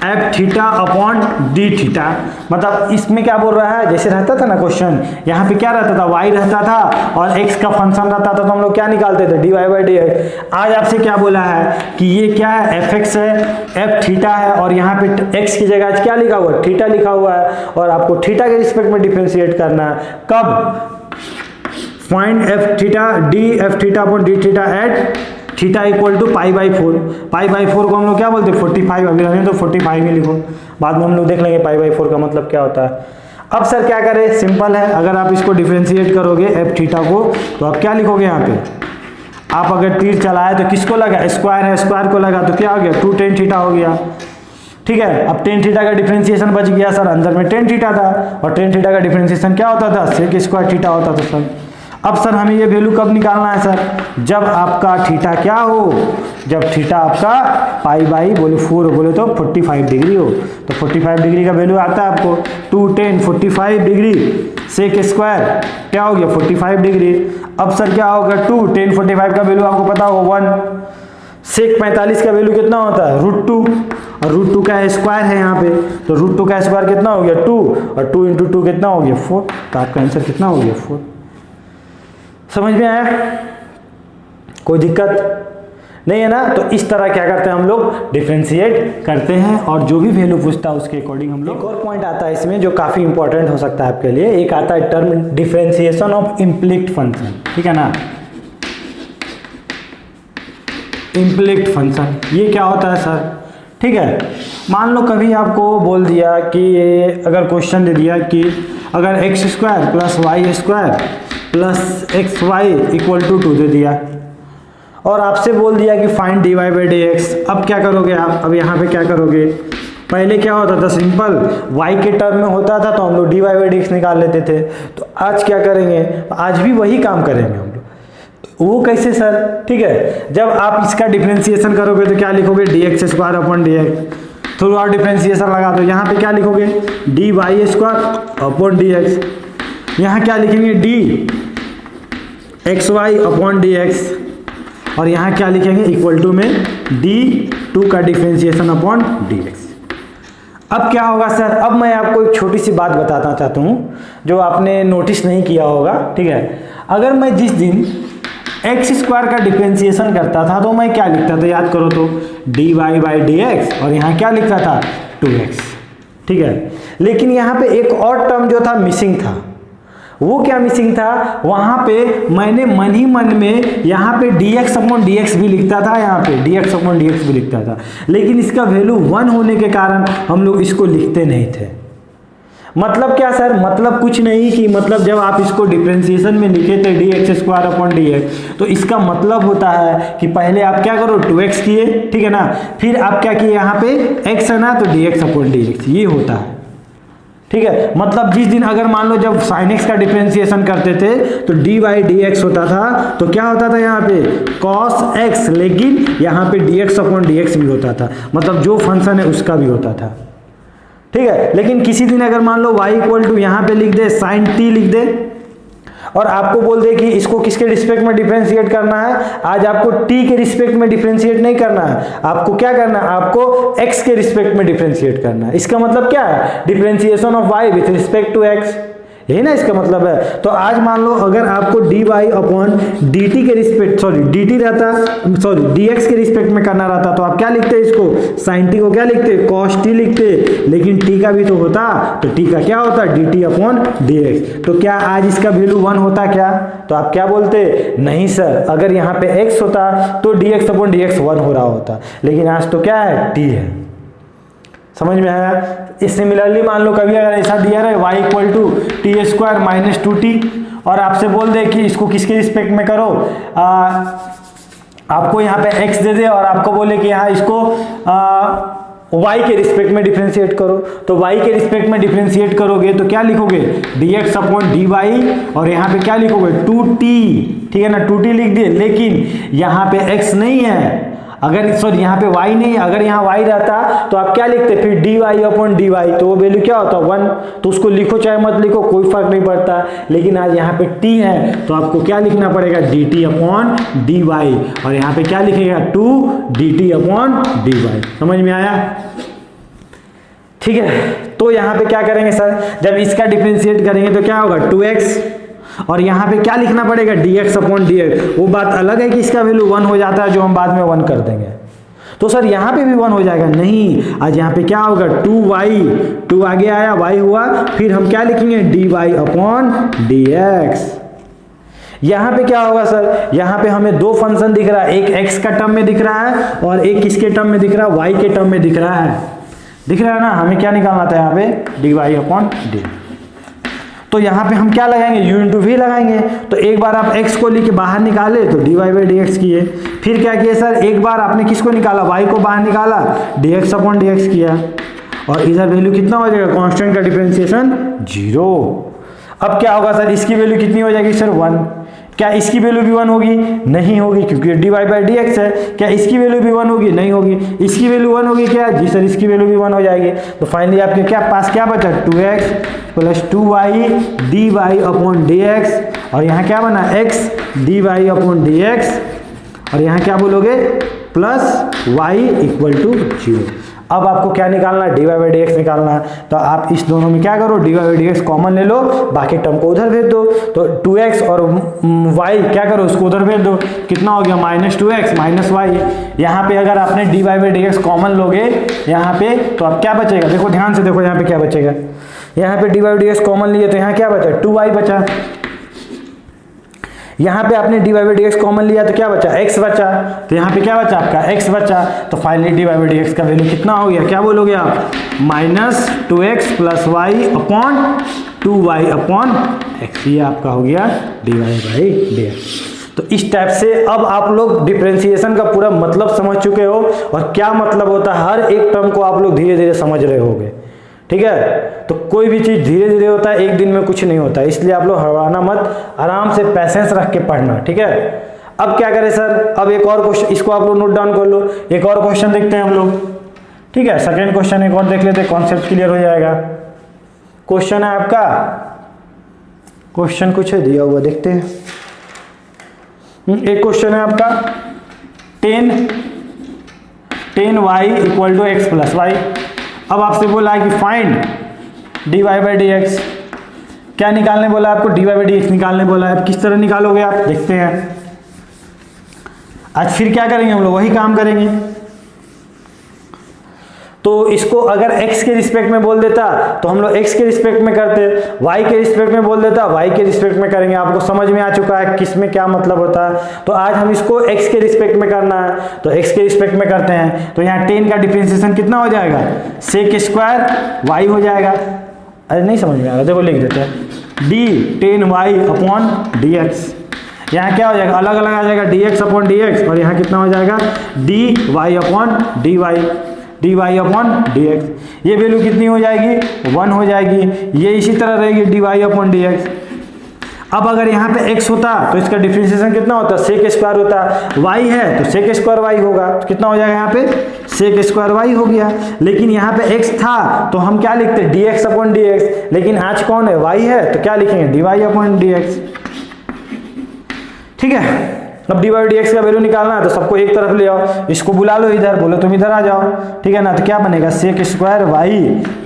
f theta upon d theta, मतलब इसमें क्या बोल रहा है, जैसे रहता था ना क्वेश्चन, यहाँ पे क्या रहता था y रहता था और x का फंक्शन रहता था, तो हम लोग क्या निकालते थे dy बाई dx। आज आपसे क्या बोला है कि ये क्या है fx है, f थीटा है, और यहाँ पे x की जगह आज क्या लिखा हुआ है, थीटा लिखा हुआ है, और आपको थीटा के रिस्पेक्ट में डिफरेंशिएट करना है, कब, find f theta d f theta upon d theta at theta equal to pi by 4, pi by 4 को हम लोग क्या बोलते हैं 45, अभी रहने तो 45 ही लिखो, बाद में हम लोग देख लेंगे पाई बाई 4 का मतलब क्या होता है। अब सर क्या करें, सिंपल है, अगर आप इसको डिफरेंशिएट करोगे एफ थीटा को, तो आप क्या लिखोगे यहाँ पे, आप अगर तीर चलाए तो किसको लगा, स्क्वायर है, स्क्वायर को लगा तो क्या हो गया 2 tan थीटा हो गया, ठीक है। अब tan थीटा का डिफरेंशिएशन बच गया सर, अंदर में tan थीटा था, और tan थीटा का डिफरेंशिएशन क्या होता था, sec स्क्वायर थीटा होता था सर। अब सर हमें ये वैल्यू कब निकालना है सर, जब आपका थीटा क्या हो, जब थीटा आपका पाई बाई बोले 4 बोले तो 45 डिग्री हो, तो 45 डिग्री का वैल्यू आता है आपको 2 tan 45 डिग्री, सेक स्क्वायर क्या हो गया 45 डिग्री। अब सर क्या होगा 2 tan 45 का वैल्यू आपको पता होगा 1, सेक 45 का वैल्यू कितना होता है √2, और √2 का स्क्वायर है यहाँ पे, तो √2 का स्क्वायर कितना हो गया 2, और 2 इंटू 2 कितना हो गया 4, तो आपका आंसर कितना हो गया 4। समझ में आया, कोई दिक्कत नहीं है ना। तो इस तरह क्या करते हैं हम लोग, डिफरेंशिएट करते हैं, और जो भी वैल्यू पूछता है उसके अकॉर्डिंग हम लोग। एक और पॉइंट आता है इसमें जो काफ़ी इंपॉर्टेंट हो सकता है आपके लिए, एक आता है टर्म डिफरेंशिएशन ऑफ इम्प्लिक्ट फंक्शन, ठीक है ना। इम्प्लिक्ट फंक्शन ये क्या होता है सर, ठीक है। मान लो कभी आपको बोल दिया कि अगर क्वेश्चन दे दिया कि अगर x square plus y square plus x y equal to 2 दे दिया, और आपसे बोल दिया कि find d y by d x. अब क्या करोगे आप, अब यहाँ पे क्या करोगे, पहले क्या होता था सिंपल y के टर्म में होता था तो हम लोग d y by d x निकाल लेते थे, तो आज क्या करेंगे, आज भी वही काम करेंगे हम लोग। वो कैसे सर, ठीक है, जब आप इसका डिफरेंशिएशन करोगे तो क्या लिखोगे d x square upon d x, throughout differentiation लगा दो, यहाँ पे क्या लिखोगे d y square upon d x, यहाँ क्या लिखेंगे d x y upon d x, और यहाँ क्या लिखेंगे इक्वल टू में d2 का डिफरेंशिएशन अपॉन dx। अब क्या होगा सर, अब मैं आपको एक छोटी सी बात बताना चाहता हूँ जो आपने नोटिस नहीं किया होगा, ठीक है। अगर मैं जिस दिन एक्स स्क्वायर का डिफरेंशिएशन करता था तो मैं क्या लिखता था, याद करो तो dy बाई डी एक्स, और यहाँ क्या लिखता था 2x, ठीक है। लेकिन यहाँ पे एक और टर्म जो था मिसिंग था, वो क्या मिसिंग था, वहां पे मैंने मन ही मन में यहाँ पे dx अपॉन dx भी लिखता था, यहाँ पे dx अपॉन dx भी लिखता था, लेकिन इसका वैल्यू 1 होने के कारण हम लोग इसको लिखते नहीं थे। मतलब क्या सर, मतलब कुछ नहीं कि मतलब जब आप इसको डिफरेंशिएशन में लिखे थे dx स्क्वायर अपॉन dx, तो इसका मतलब होता है कि पहले आप क्या करो 2x किए, ठीक है ना, फिर आप क्या किए यहाँ पे x है ना तो dx अपॉन dx, ये होता है, ठीक है, मतलब जिस दिन अगर मान लो जब sin x का डिफरेंशिएशन करते थे तो dy dx होता था, तो क्या होता था यहाँ पे cos x, लेकिन यहाँ पे dx अपॉन dx भी होता था, मतलब जो फंक्शन है उसका भी होता था। ठीक है, लेकिन किसी दिन अगर मान लो y इक्वल टू यहाँ पे लिख दे sin t लिख दे और आपको बोल दे कि इसको किसके रिस्पेक्ट में डिफरेंशिएट करना है, आज आपको t के रिस्पेक्ट में डिफरेंशिएट नहीं करना है, आपको क्या करना है, आपको x के रिस्पेक्ट में डिफरेंशिएट करना है। इसका मतलब क्या है, differentiation of y with respect to x, यही ना इसका मतलब है। तो आज मान लो अगर आपको dy अपॉन dt के रिस्पेक्ट dt रहता dx के रिस्पेक्ट में करना रहता तो आप क्या लिखते इसको, sin t को क्या लिखते, cos t लिखते, लेकिन t का भी तो होता, तो t का क्या होता, dt अपॉन dx। तो क्या आज इसका वैल्यू 1 होता क्या, तो आप क्या बोलते, नहीं सर, अगर यहाँ पे x होता तो dx अपॉन dx 1 हो रहा होता, लेकिन आज तो क्या है, t है। समझ में आया। सिमिलरली मान लो कभी अगर ऐसा दिया रहे y equal to t square minus 2t और आपसे बोल दे कि इसको किसके रिस्पेक्ट में करो, आपको यहाँ पे x दे दे और आपको बोले कि यहाँ इसको y के रिस्पेक्ट में डिफरेंशिएट करो, तो y के रिस्पेक्ट में डिफरेंशिएट करोगे तो क्या लिखोगे, dx अपॉन dy और यहाँ पे क्या लिखोगे 2t, ठीक है ना, 2t लिख दिए, लेकिन यहाँ पे x नहीं है, अगर यहाँ पे y नहीं है, अगर यहाँ y रहता तो आप क्या लिखते, फिर dy अपॉन dy, तो वो वैल्यू क्या होता 1, तो उसको लिखो चाहे मत लिखो कोई फर्क नहीं पड़ता, लेकिन आज यहाँ पे t है तो आपको क्या लिखना पड़ेगा, dt अपॉन dy और यहाँ पे क्या लिखेगा 2 dt अपॉन dy। समझ में आया। ठीक है, तो यहाँ पे क्या करेंगे सर, जब इसका डिफरेंशिएट करेंगे तो क्या होगा 2x और यहाँ पे क्या लिखना पड़ेगा dx अपॉन dx। वो बात अलग है कि इसका वैल्यू 1 हो जाता है जो हम बाद में 1 कर देंगे, तो सर यहाँ पे भी 1 हो जाएगा, नहीं, आज यहाँ पे क्या होगा 2y, 2 आगे आया y हुआ, फिर हम क्या लिखेंगे dy अपॉन dx। यहाँ पे क्या होगा सर, यहाँ पे हमें दो फंक्शन दिख रहा है, एक x का टर्म में दिख रहा है और एक किसके टर्म में दिख रहा है, y के टर्म में दिख रहा है, दिख रहा है ना। हमें क्या निकालना था यहाँ पे dy अपॉन dy, तो यहाँ पे हम क्या लगाएंगे, u इंटू वी लगाएंगे। तो एक बार आप x को लेके बाहर निकाले तो dy बाई dx किए, फिर क्या किए सर, एक बार आपने किसको निकाला, y को बाहर निकाला, dx अपॉन dx किया और इधर वैल्यू कितना हो जाएगा, कांस्टेंट का डिफरेंशिएशन 0। अब क्या होगा सर, इसकी वैल्यू कितनी हो जाएगी सर 1, क्या इसकी वैल्यू भी 1 होगी, नहीं होगी क्योंकि dy बाई dx है। क्या इसकी वैल्यू भी 1 होगी, नहीं होगी। इसकी वैल्यू 1 होगी क्या, जी सर इसकी वैल्यू भी 1 हो जाएगी। तो फाइनली आपके क्या पास क्या बचा, 2x plus 2y dy upon dx और यहाँ क्या बना x dy अपॉन dx और यहाँ क्या बोलोगे प्लस y इक्वल टू 0। अब आपको क्या निकालना है, dy बाई dx निकालना है, तो आप इस दोनों में क्या करो, dy बाई dx कॉमन ले लो, बाकी टर्म को उधर भेज दो, तो 2x और y क्या करो उसको उधर भेज दो, कितना हो गया माइनस 2x माइनस y। यहाँ पे अगर आपने dy बाई dx कॉमन लोगे यहाँ पे तो आप क्या बचेगा, देखो ध्यान से देखो यहाँ पे क्या बचेगा, यहाँ पे dy बाई dx कॉमन लिए तो यहाँ क्या बचा 2y बचा, यहाँ पे आपने dy बाई dx कॉमन लिया तो क्या बचा x बचा, तो यहाँ पे क्या बचा आपका x बचा। तो फाइनली dy बाई dx का वैल्यू कितना हो गया, क्या बोलोगे आप, minus 2x plus y upon 2y upon x, ये आपका हो गया dy बाई dx। तो इस टाइप से अब आप लोग डिफरेंशिएशन का पूरा मतलब समझ चुके हो और क्या मतलब होता है, हर एक टर्म को आप लोग धीरे धीरे समझ रहे होगे। ठीक है, तो कोई भी चीज़ धीरे धीरे होता है, एक दिन में कुछ नहीं होता, इसलिए आप लोग हड़बड़ाना मत, आराम से पैसेंस रख के पढ़ना। ठीक है, अब क्या करें सर, अब एक और क्वेश्चन, इसको आप लोग नोट डाउन कर लो, एक और क्वेश्चन देखते हैं हम लोग। ठीक है, सेकंड क्वेश्चन एक और देख लेते हैं, कॉन्सेप्ट क्लियर हो जाएगा। क्वेश्चन है आपका, क्वेश्चन कुछ है दिया हुआ, देखते हैं। एक क्वेश्चन है आपका 10y equal to x plus y. अब आपसे बोला है कि फाइंड dy बाई dx, क्या निकालने बोला आपको, dy बाई dx निकालने बोला है। अब किस तरह निकालोगे आप, देखते हैं। आज फिर क्या करेंगे हम लोग, वही काम करेंगे। तो इसको अगर x के रिस्पेक्ट में बोल देता तो हम लोग x के रिस्पेक्ट में करते, y के रिस्पेक्ट में बोल देता y के रिस्पेक्ट में करेंगे। आपको समझ में आ चुका है किस में क्या मतलब होता है। तो आज हम इसको x के रिस्पेक्ट में करना है, तो x के रिस्पेक्ट में करते हैं। तो यहाँ 10 का डिफरेंशिएशन कितना हो जाएगा, sec स्क्वायर y हो जाएगा। अरे नहीं समझ में आ रहा, देखो लिख देते हैं d 10y अपॉन dx। यहाँ क्या हो जाएगा, अलग अलग आ जाएगा dx अपॉन dx और यहाँ कितना हो जाएगा dy upon dy। dy upon dx, ये वैल्यू कितनी हो जाएगी 1 हो जाएगी, ये इसी तरह रहेगी dy अपॉन dx। अब अगर यहाँ पे x होता तो इसका डिफरेंशिएशन कितना होता, sec स्क्वायर होता, y है तो sec स्क्वायर y होगा, तो कितना हो जाएगा यहाँ पे sec स्क्वायर y हो गया। लेकिन यहाँ पे x था तो हम क्या लिखते dx अपॉन dx, लेकिन आज कौन है y है तो क्या लिखेंगे dy अपॉन dx। ठीक है, अब dy dx का वैल्यू निकालना है तो सबको एक तरफ ले आओ, इसको बुला लो इधर, बोलो तुम इधर आ जाओ, ठीक है ना। तो क्या बनेगा sec square y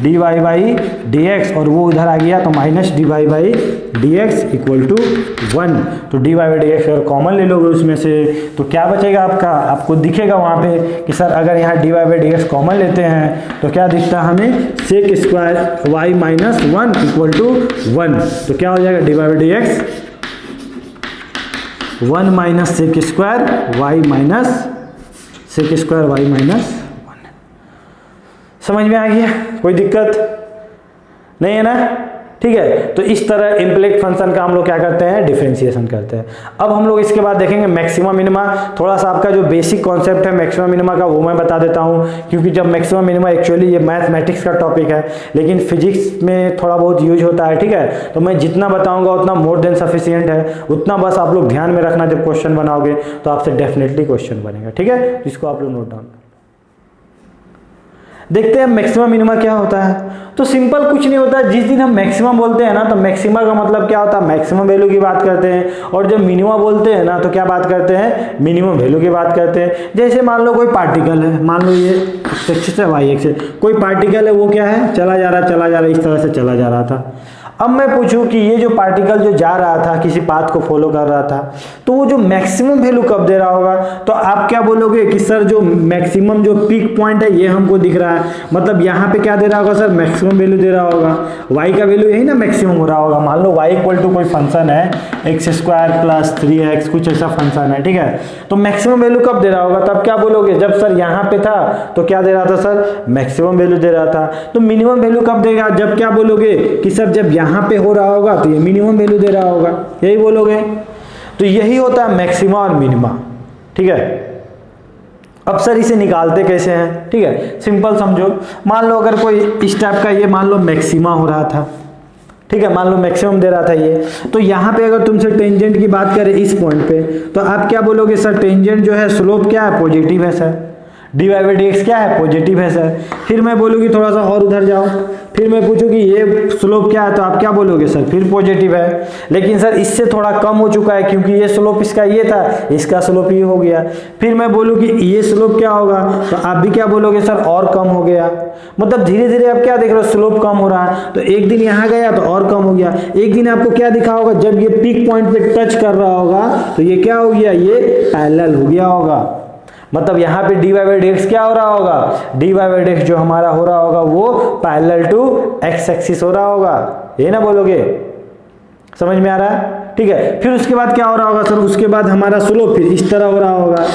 dy by dx, और वो उधर आ गया तो minus dy by dx equal to 1। तो dy बाई dx अगर कॉमन ले लोगे उसमें से तो क्या बचेगा आपका, आपको दिखेगा वहाँ पे कि सर अगर यहाँ dy बाई dx कॉमन लेते हैं तो क्या दिखता है हमें sec square y minus 1 equal to 1। तो क्या हो जाएगा dy by dx 1 minus sec square y minus sec square y minus 1। समझ में आ गया, कोई दिक्कत नहीं है ना। ठीक है, तो इस तरह इम्प्लीट फंक्शन का हम लोग क्या करते हैं, डिफरेंशिएशन करते हैं। अब हम लोग इसके बाद देखेंगे मैक्सिमम मिनिमा। थोड़ा सा आपका जो बेसिक कॉन्सेप्ट है मैक्सिमम मिनिमा का वो मैं बता देता हूँ, क्योंकि जब मैक्सिमम मिनिमा एक्चुअली ये मैथमेटिक्स का टॉपिक है लेकिन फिजिक्स में थोड़ा बहुत यूज होता है। ठीक है, तो मैं जितना बताऊँगा उतना मोर देन सफिशियंट है, उतना बस आप लोग ध्यान में रखना, जब क्वेश्चन बनाओगे तो आपसे डेफिनेटली क्वेश्चन बनेगा। ठीक है, इसको आप लोग नोट डाउन देखते हैं मैक्सिमम मिनिमा क्या होता है। तो सिंपल कुछ नहीं होता, जिस दिन हम मैक्सिमम बोलते हैं ना तो मैक्सिमा का मतलब क्या होता है, मैक्सिमम वैल्यू की बात करते हैं, और जब मिनिमा बोलते हैं ना तो क्या बात करते हैं, मिनिमम वैल्यू की बात करते हैं। जैसे मान लो कोई पार्टिकल है, मान लो ये x एक्सिस है y एक्सिस, कोई पार्टिकल है वो क्या है, चला जा रहा इस तरह से चला जा रहा था। अब मैं पूछूं कि ये जो पार्टिकल जो जा रहा था किसी पाथ को फॉलो कर रहा था, तो वो जो मैक्सिमम वैल्यू कब दे रहा होगा, तो आप क्या बोलोगे कि सर जो मैक्सिमम जो पीक पॉइंट है ये हमको दिख रहा है, मतलब यहाँ पे क्या दे रहा होगा सर, मैक्सिमम वैल्यू दे रहा होगा, y का वैल्यू यही ना मैक्सिमम हो रहा होगा। मान लो y इक्वल टू कोई फंक्शन है x स्क्वायर प्लस 3x, कुछ ऐसा फंक्शन है। ठीक है, तो मैक्सिमम वैल्यू कब दे रहा होगा, तब क्या बोलोगे, जब सर यहाँ पे था तो क्या दे रहा था सर, मैक्सिमम वैल्यू दे रहा था। तो मिनिमम वैल्यू कब देगा, जब क्या बोलोगे कि सर जब यहाँ पे हो रहा होगा तो ये मिनिमम वैल्यू दे रहा होगा, यही बोलोगे। तो यही होता है मैक्सिमा और मिनिमा। ठीक है, अब सर इसे निकालते कैसे हैं। ठीक है, सिंपल समझो, मान लो अगर कोई इस टाइप का ये मान लो मैक्सिमा हो रहा था, ठीक है, मान लो मैक्सिमम दे रहा था ये, तो यहाँ पे अगर तुमसे टेंजेंट की बात करें इस पॉइंट पे, तो आप क्या बोलोगे सर, टेंजेंट जो है स्लोप क्या है, पॉजिटिव है सर, dy बाई dx क्या है, पॉजिटिव है सर। फिर मैं बोलूँगी थोड़ा सा और उधर जाओ, फिर मैं पूछूँ कि ये स्लोप क्या है, तो आप क्या बोलोगे सर, फिर पॉजिटिव है, लेकिन सर इससे थोड़ा कम हो चुका है क्योंकि ये स्लोप इसका ये था, इसका स्लोप ये हो गया। फिर मैं बोलूँ कि ये स्लोप क्या होगा, तो आप भी क्या बोलोगे सर, और कम हो गया। मतलब धीरे धीरे आप क्या देख रहे हो, स्लोप कम हो रहा है, तो एक दिन यहाँ गया तो और कम हो गया। एक दिन आपको क्या दिखा होगा, जब ये पीक पॉइंट पे टच कर रहा होगा तो ये क्या हो गया, ये पैरेलल हो गया होगा। मतलब यहाँ पे dy बाई dx क्या हो रहा होगा, dy बाई dx जो हमारा हो रहा होगा वो पैरेलल टू x एक्सिस हो रहा होगा, ये ना बोलोगे, समझ में आ रहा है। ठीक है, फिर उसके बाद क्या हो रहा होगा सर, उसके बाद हमारा स्लोप फिर इस तरह हो रहा होगा,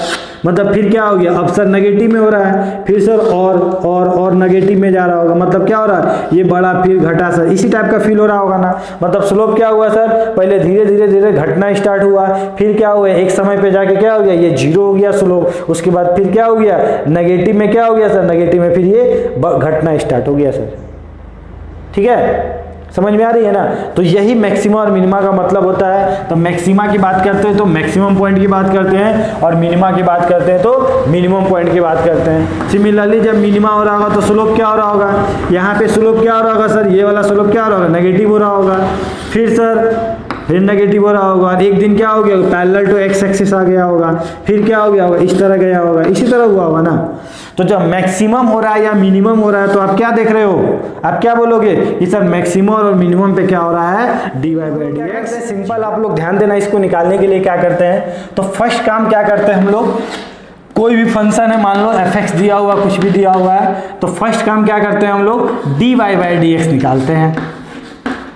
मतलब फिर क्या हो गया, अब सर नेगेटिव में हो रहा है, फिर सर और नेगेटिव में जा रहा होगा, मतलब क्या हो रहा है, ये बड़ा फिर घटा सर, इसी टाइप का फील हो रहा होगा ना। मतलब स्लोप क्या हुआ सर, पहले धीरे धीरे धीरे घटना स्टार्ट हुआ, फिर क्या हुआ, एक समय पे जाके क्या हो गया, ये जीरो हो गया स्लोप, उसके बाद फिर क्या हो गया, नेगेटिव में क्या हो गया सर, नेगेटिव में फिर ये घटना स्टार्ट हो गया सर। ठीक है, समझ में आ रही है ना। तो यही मैक्सिमा और मिनिमा का मतलब होता है। तो मैक्सिमा की बात करते हैं तो मैक्सिमम पॉइंट की बात करते हैं, और मिनिमा की बात करते हैं तो मिनिमम पॉइंट की बात करते हैं। सिमिलरली जब मिनिमा हो रहा होगा तो स्लोप क्या हो रहा होगा, यहाँ पे स्लोप क्या हो रहा होगा सर, ये वाला स्लोप क्या हो रहा होगा, नेगेटिव हो रहा होगा, फिर नेगेटिव हो रहा होगा, और एक दिन क्या हो गया, पैरेलल टू x एक्सिस आ गया होगा, फिर क्या हो गया होगा, इस तरह गया होगा, इसी तरह हुआ होगा ना। तो जब मैक्सिमम हो रहा है या मिनिमम हो रहा है तो आप क्या देख रहे हो, आप क्या बोलोगे कि सर मैक्सिमम और मिनिमम पे क्या हो रहा है, dy बाई dx। सिंपल, आप लोग ध्यान देना, इसको निकालने के लिए क्या करते हैं, तो फर्स्ट काम क्या करते हैं हम लोग, कोई भी फंक्शन है, मान लो fx दिया हुआ, कुछ भी दिया हुआ है, तो फर्स्ट काम क्या करते हैं हम लोग, dy बाई dx निकालते हैं।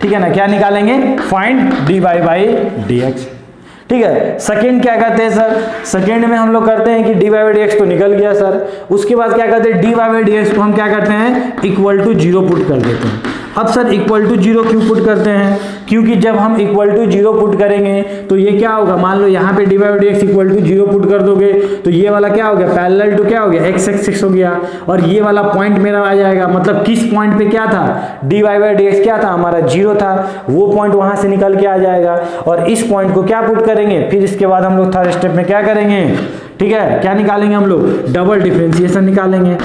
ठीक है ना, क्या निकालेंगे, फाइंड dy बाई dx। ठीक है, सेकंड क्या करते हैं सर, सेकंड में हम लोग करते हैं कि dy बाई dx तो निकल गया सर, उसके बाद क्या करते हैं, dy बाई dx को हम क्या करते हैं, इक्वल टू 0 पुट कर देते हैं। अब सर इक्वल टू जीरो क्यों पुट करते हैं? क्योंकि जब हम इक्वल टू जीरो पुट करेंगे तो ये क्या होगा, मान लो यहाँ पे d y by d x equal to zero put कर दोगे तो ये वाला क्या हो गया, पैरेलल टू क्या हो गया, एक्स एक्स सिक्स हो गया, और ये वाला पॉइंट मेरा आ जाएगा, मतलब किस पॉइंट पे क्या था, d y by d x क्या था हमारा, जीरो था, वो पॉइंट वहां से निकल के आ जाएगा, और इस पॉइंट को क्या पुट करेंगे, फिर इसके बाद हम लोग थर्ड स्टेप में क्या करेंगे, ठीक है, क्या निकालेंगे हम लोग, डबल डिफरेंशिएशन निकालेंगे,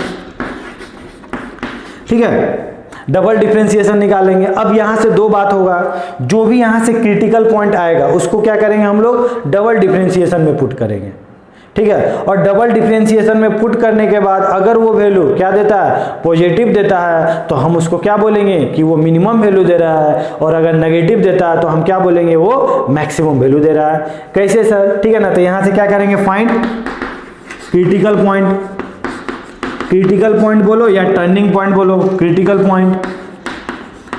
ठीक है, डबल डिफरेंशिएशन निकालेंगे। अब यहां से दो बात होगा, जो भी यहां से क्रिटिकल पॉइंट आएगा उसको क्या करेंगे हम लोग, डबल डिफरेंशिएशन में पुट करेंगे, ठीक है, और डबल डिफरेंशिएशन में पुट करने के बाद अगर वो वैल्यू क्या देता है, पॉजिटिव देता है, तो हम उसको क्या बोलेंगे कि वो मिनिमम वैल्यू दे रहा है, और अगर नेगेटिव देता है तो हम क्या बोलेंगे, वो मैक्सिमम वैल्यू दे रहा है। कैसे सर, ठीक है ना, तो यहां से क्या करेंगे, find critical point, critical point बोलो या टर्निंग पॉइंट बोलो, क्रिटिकल पॉइंट,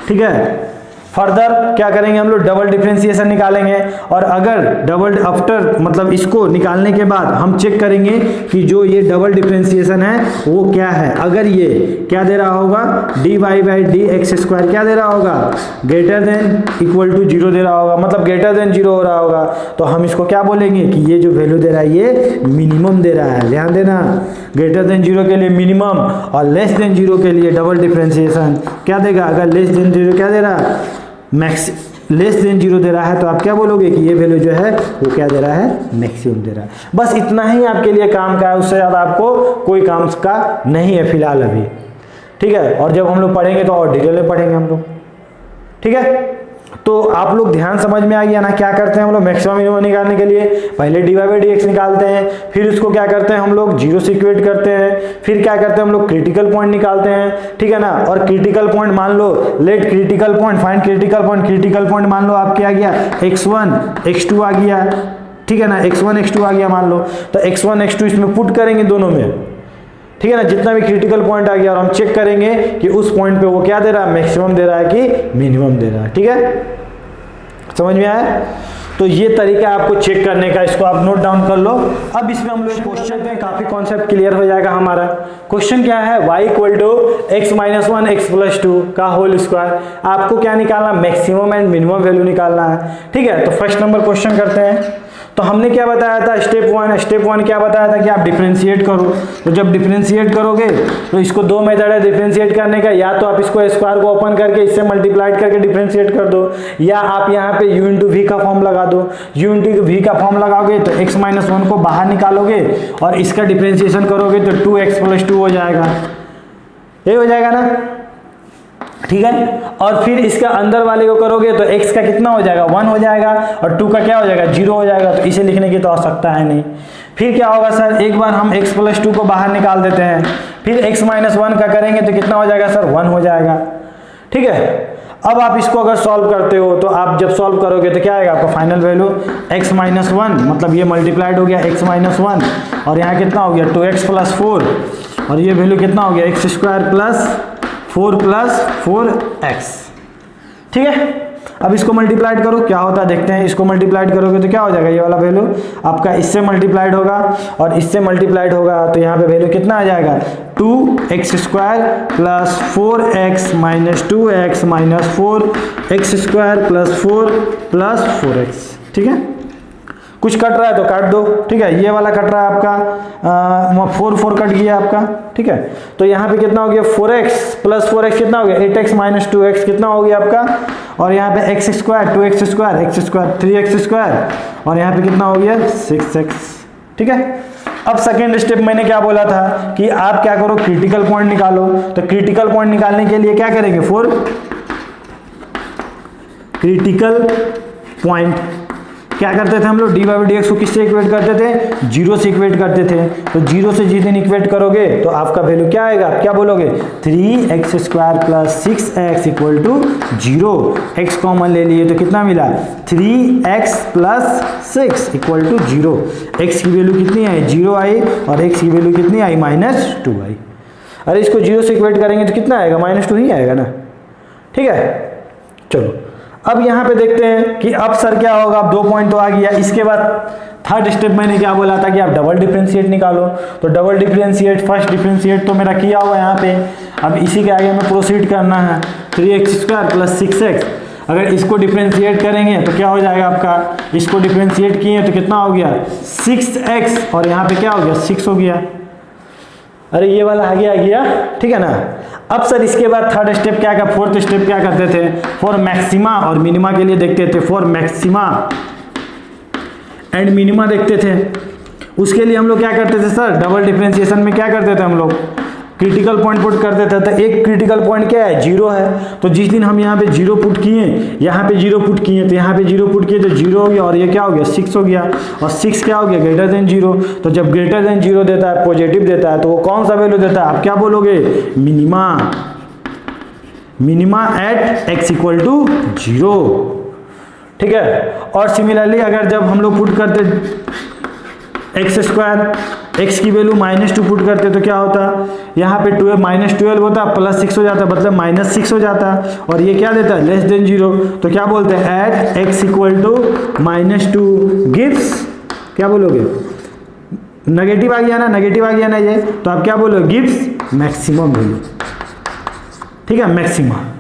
ठीक है। फर्दर क्या करेंगे हम लोग, डबल डिफरेंशिएशन निकालेंगे, और अगर डबल आफ्टर मतलब इसको निकालने के बाद हम चेक करेंगे कि जो ये डबल डिफरेंशिएशन है वो क्या है, अगर ये क्या दे रहा होगा, d y by d x square क्या दे रहा होगा, greater than equal to zero दे रहा होगा, मतलब ग्रेटर देन जीरो हो रहा होगा, तो हम इसको क्या बोलेंगे कि ये जो वैल्यू दे रहा है ये मिनिमम दे रहा है, ध्यान देना, ग्रेटर देन जीरो के लिए मिनिमम और लेस देन जीरो के लिए डबल डिफरेंशिएशन क्या देगा, अगर लेस देन जीरो क्या दे रहा है, मैक्स लेस देन जीरो दे रहा है, तो आप क्या बोलोगे कि ये वैल्यू जो है वो क्या दे रहा है, मैक्सिमम दे रहा है। बस इतना ही आपके लिए काम का है, उससे ज़्यादा आपको कोई काम का नहीं है फिलहाल अभी, ठीक है, और जब हम लोग पढ़ेंगे तो और डिटेल में पढ़ेंगे हम लोग, ठीक है। तो आप लोग ध्यान समझ में आ गया ना, क्या करते हैं हम लोग मैक्सिमम मिनिमम निकालने के लिए पहले d y by d x निकालते हैं, फिर उसको क्या करते हैं हम लोग जीरो से इक्वेट करते हैं, फिर क्या करते हैं हम लोग क्रिटिकल पॉइंट निकालते हैं, ठीक है ना, और क्रिटिकल पॉइंट मान लो, let critical point find critical point, critical point मान लो आपके आ गया x1 x2 आ गया, ठीक है ना, x1 x2 आ गया मान लो, तो x1 x2 इसमें पुट करेंगे दोनों में, ठीक है ना, जितना भी क्रिटिकल पॉइंट आ गया, और हम चेक करेंगे कि उस पॉइंट पे वो क्या दे रहा है, मैक्सिमम दे रहा है कि मिनिमम दे रहा है, ठीक है, समझ में आया। तो ये तरीका आपको चेक करने का, इसको आप नोट डाउन कर लो। अब इसमें हम लोग क्वेश्चन में काफी कॉन्सेप्ट क्लियर हो जाएगा हमारा। क्वेश्चन क्या है, y equal to x minus one x plus two का होल स्क्वायर, आपको क्या निकालना, मैक्सिमम एंड मिनिमम वैल्यू निकालना है, ठीक है। तो फर्स्ट नंबर क्वेश्चन करते हैं। तो हमने क्या बताया था, स्टेप वन क्या बताया था कि आप डिफरेंशिएट करो, तो जब डिफरेंशिएट करोगे तो इसको दो मेथड है डिफरेंशिएट करने का, या तो आप इसको स्क्वायर को ओपन करके इससे मल्टीप्लाइड करके डिफरेंशिएट कर दो, या आप यहाँ पे u इंटू वी का फॉर्म लगा दो। u इंटू वी का फॉर्म लगाओगे तो x माइनस वन को बाहर निकालोगे और इसका डिफरेंशिएशन करोगे तो 2x प्लस 2 हो जाएगा, ये हो जाएगा ना, ठीक है। और फिर इसका अंदर वाले को करोगे तो x का कितना हो जाएगा, 1 हो जाएगा, और 2 का क्या हो जाएगा, 0 हो जाएगा, तो इसे लिखने की तो आवश्यकता है नहीं। फिर क्या होगा सर, एक बार हम x प्लस 2 को बाहर निकाल देते हैं, फिर x माइनस 1 का करेंगे तो कितना हो जाएगा सर, 1 हो जाएगा, ठीक है। अब आप इसको अगर सॉल्व करते हो तो आप जब सॉल्व करोगे तो क्या आएगा आपका final value, x minus one, मतलब ये मल्टीप्लाइड हो गया x माइनस वन, और यहाँ कितना हो गया 2x प्लस 4, और ये वैल्यू कितना हो गया x square plus 4 plus 4x, ठीक है। अब इसको मल्टीप्लाइड करो, क्या होता है देखते हैं। इसको मल्टीप्लाइड करोगे तो क्या हो जाएगा, ये वाला वैल्यू आपका इससे मल्टीप्लाइड होगा और इससे मल्टीप्लाइड होगा, तो यहाँ पे वैल्यू कितना आ जाएगा, 2x square plus 4x minus 2x minus 4x square plus 4 plus 4x, ठीक है। कुछ कट रहा है तो काट दो, ठीक है। ये वाला कट रहा है आपका 4 कट गया आपका, ठीक है। तो यहाँ पे कितना हो गया 4x प्लस 4x कितना हो गया 8x माइनस 2x कितना हो गया आपका, और यहाँ पे x square 2x square x square 3x square, और यहाँ पे कितना हो गया 6x, ठीक है। अब सेकेंड स्टेप मैंने क्या बोला था कि आप क्या करो, क्रिटिकल पॉइंट निकालो। तो क्रिटिकल पॉइंट निकालने के लिए क्या करेंगे, फॉर क्रिटिकल पॉइंट क्या करते थे हम लोग, d y by d x को किससे इक्वेट करते थे, जीरो से इक्वेट करते थे। तो जीरो से जिस दिन इक्वेट करोगे तो आपका वैल्यू क्या आएगा, क्या बोलोगे, 3x square plus 6x equal to 0, x common ले लिए तो कितना मिला 3x प्लस 6 इक्वल टू 0, x की वैल्यू कितनी आई 0 आई, और x की वैल्यू कितनी आई -2 आई। अरे इसको 0 से इक्वेट करेंगे तो कितना आएगा, -2 ही आएगा ना, ठीक है। चलो अब यहाँ पे देखते हैं कि अब सर क्या होगा, अब 2 पॉइंट तो आ गया। इसके बाद थर्ड स्टेप मैंने क्या बोला था कि आप डबल डिफरेंशिएट निकालो। तो डबल डिफरेंशिएट, फर्स्ट डिफरेंशिएट तो मेरा किया हुआ यहाँ पे, अब इसी के आगे में प्रोसीड करना है। 3x² plus 6x। अगर इसको डिफ्रेंशिएट करेंगे तो क्या हो जाएगा आपका, इसको डिफ्रेंशिएट किए तो कितना हो गया 6x, और यहाँ पे क्या हो गया 6 हो गया। अरे ये वाला आगे आ गया, ठीक है ना। अब सर इसके बाद थर्ड स्टेप क्या का, फोर्थ स्टेप क्या करते थे, फॉर मैक्सिमा और मिनिमा के लिए देखते थे, फॉर मैक्सिमा एंड मिनिमा देखते थे। उसके लिए हम लोग क्या करते थे सर, डबल डिफरेंशिएशन में क्या करते थे हम लोग, क्रिटिकल पॉइंट पुट करते थे। तो एक क्रिटिकल पॉइंट क्या है, 0 है। तो जिस दिन हम यहाँ पे 0 पुट किए, यहाँ पे 0 पुट किए, तो यहाँ पे 0 पुट किए तो 0 हो गया, और ये क्या हो गया 6 हो गया, और 6 क्या हो गया ग्रेटर देन 0। तो जब ग्रेटर देन 0 देता है, पॉजिटिव देता है, तो वो कौन सा वैल्यू देता है, आप क्या बोलोगे, minima. Minima at x equal to 0, ठीक है। और सिमिलरली अगर जब हम लोग पुट करते x², x की वैल्यू -2 पुट करते तो क्या होता, यहाँ पे -12 होता, प्लस 6 हो जाता, मतलब -6 हो जाता, और ये क्या देता है लेस देन 0। तो क्या बोलते हैं, at x equal to -2 gives, क्या बोलोगे, नेगेटिव आ गया ना, नेगेटिव आ गया ना ये, तो आप क्या बोलोगे, गिव्स मैक्सिमम वैल्यू, ठीक है, मैक्सिमम।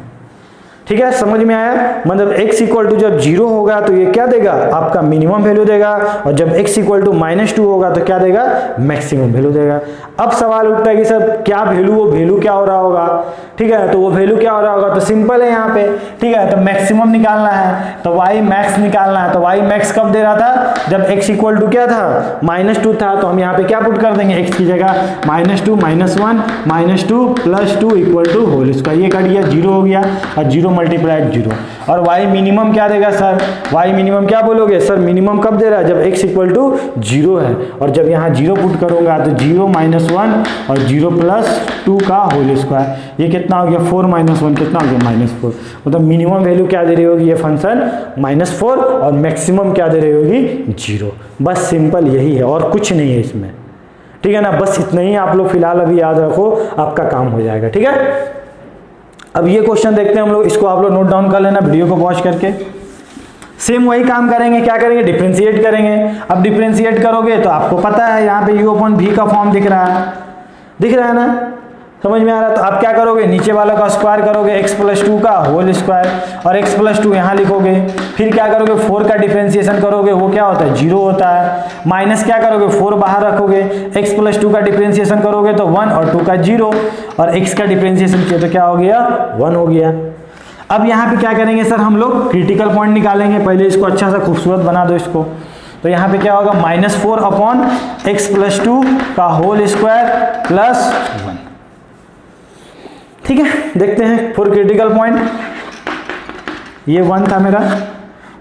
ठीक है, समझ में आया। मतलब x इक्वल टू जब 0 होगा तो ये क्या देगा, आपका मिनिमम वैल्यू देगा, और जब x इक्वल टू -2 होगा तो क्या देगा, मैक्सिमम वैल्यू देगा। अब सवाल उठता है कि सर क्या वैल्यू, वो वैल्यू क्या हो रहा होगा, ठीक है। तो वो वैल्यू क्या हो रहा होगा, तो सिंपल है यहाँ पे, ठीक है। तो मैक्सिमम निकालना है तो y मैक्स निकालना है। तो y मैक्स कब दे रहा था, जब x इक्वल टू क्या था, -2 था। तो हम यहाँ पे क्या पुट कर देंगे, x की जगह -2 -1 -2 + 2 इक्वल टू होल स्क्वायर, ये कट गया 0 हो गया, और 0 मल्टीप्लाई 0। और y मिनिमम क्या देगा सर, y मिनिमम क्या बोलोगे सर, मिनिमम कब दे रहा है, जब x इक्वल टू 0 है, और जब यहाँ 0 पुट करूंगा तो 0 - 1 और 0 + 2 का होल स्क्वायर, ये कितना हो गया 4 - 1 कितना हो गया -4। मतलब मिनिमम वैल्यू क्या दे रही होगी ये फंक्शन -4, और मैक्सिमम क्या दे रही होगी 0। बस सिंपल यही है, और कुछ नहीं है इसमें, ठीक है ना। बस इतना ही आप लोग फिलहाल अभी याद रखो, आपका काम हो जाएगा, ठीक है। अब ये क्वेश्चन देखते हैं हम लोग, इसको आप लोग नोट डाउन कर लेना वीडियो को पॉज करके। सेम वही काम करेंगे, क्या करेंगे, डिफरेंशिएट करेंगे। अब डिफरेंशिएट करोगे तो आपको पता है यहाँ पे u/v का फॉर्म दिख रहा है ना, समझ में आ रहा है। तो आप क्या करोगे, नीचे वाला का स्क्वायर करोगे, x + 2 का होल स्क्वायर, और x + 2 यहाँ लिखोगे। फिर क्या करोगे, 4 का डिफरेंशिएशन करोगे, वो क्या होता है 0 होता है। माइनस क्या करोगे, 4 बाहर रखोगे, x + 2 का डिफरेंशिएशन करोगे तो 1 और 2 का 0, और x का डिफरेंशिएशन किया तो क्या हो गया 1 हो गया। अब यहाँ पे क्या करेंगे सर, हम लोग क्रिटिकल पॉइंट निकालेंगे। पहले इसको अच्छा सा खूबसूरत बना दो इसको। तो यहाँ पे क्या होगा, -4 x + 2 का होल स्क्वायर प्लस 1, ठीक है। देखते हैं फॉर क्रिटिकल पॉइंट, ये 1 था मेरा,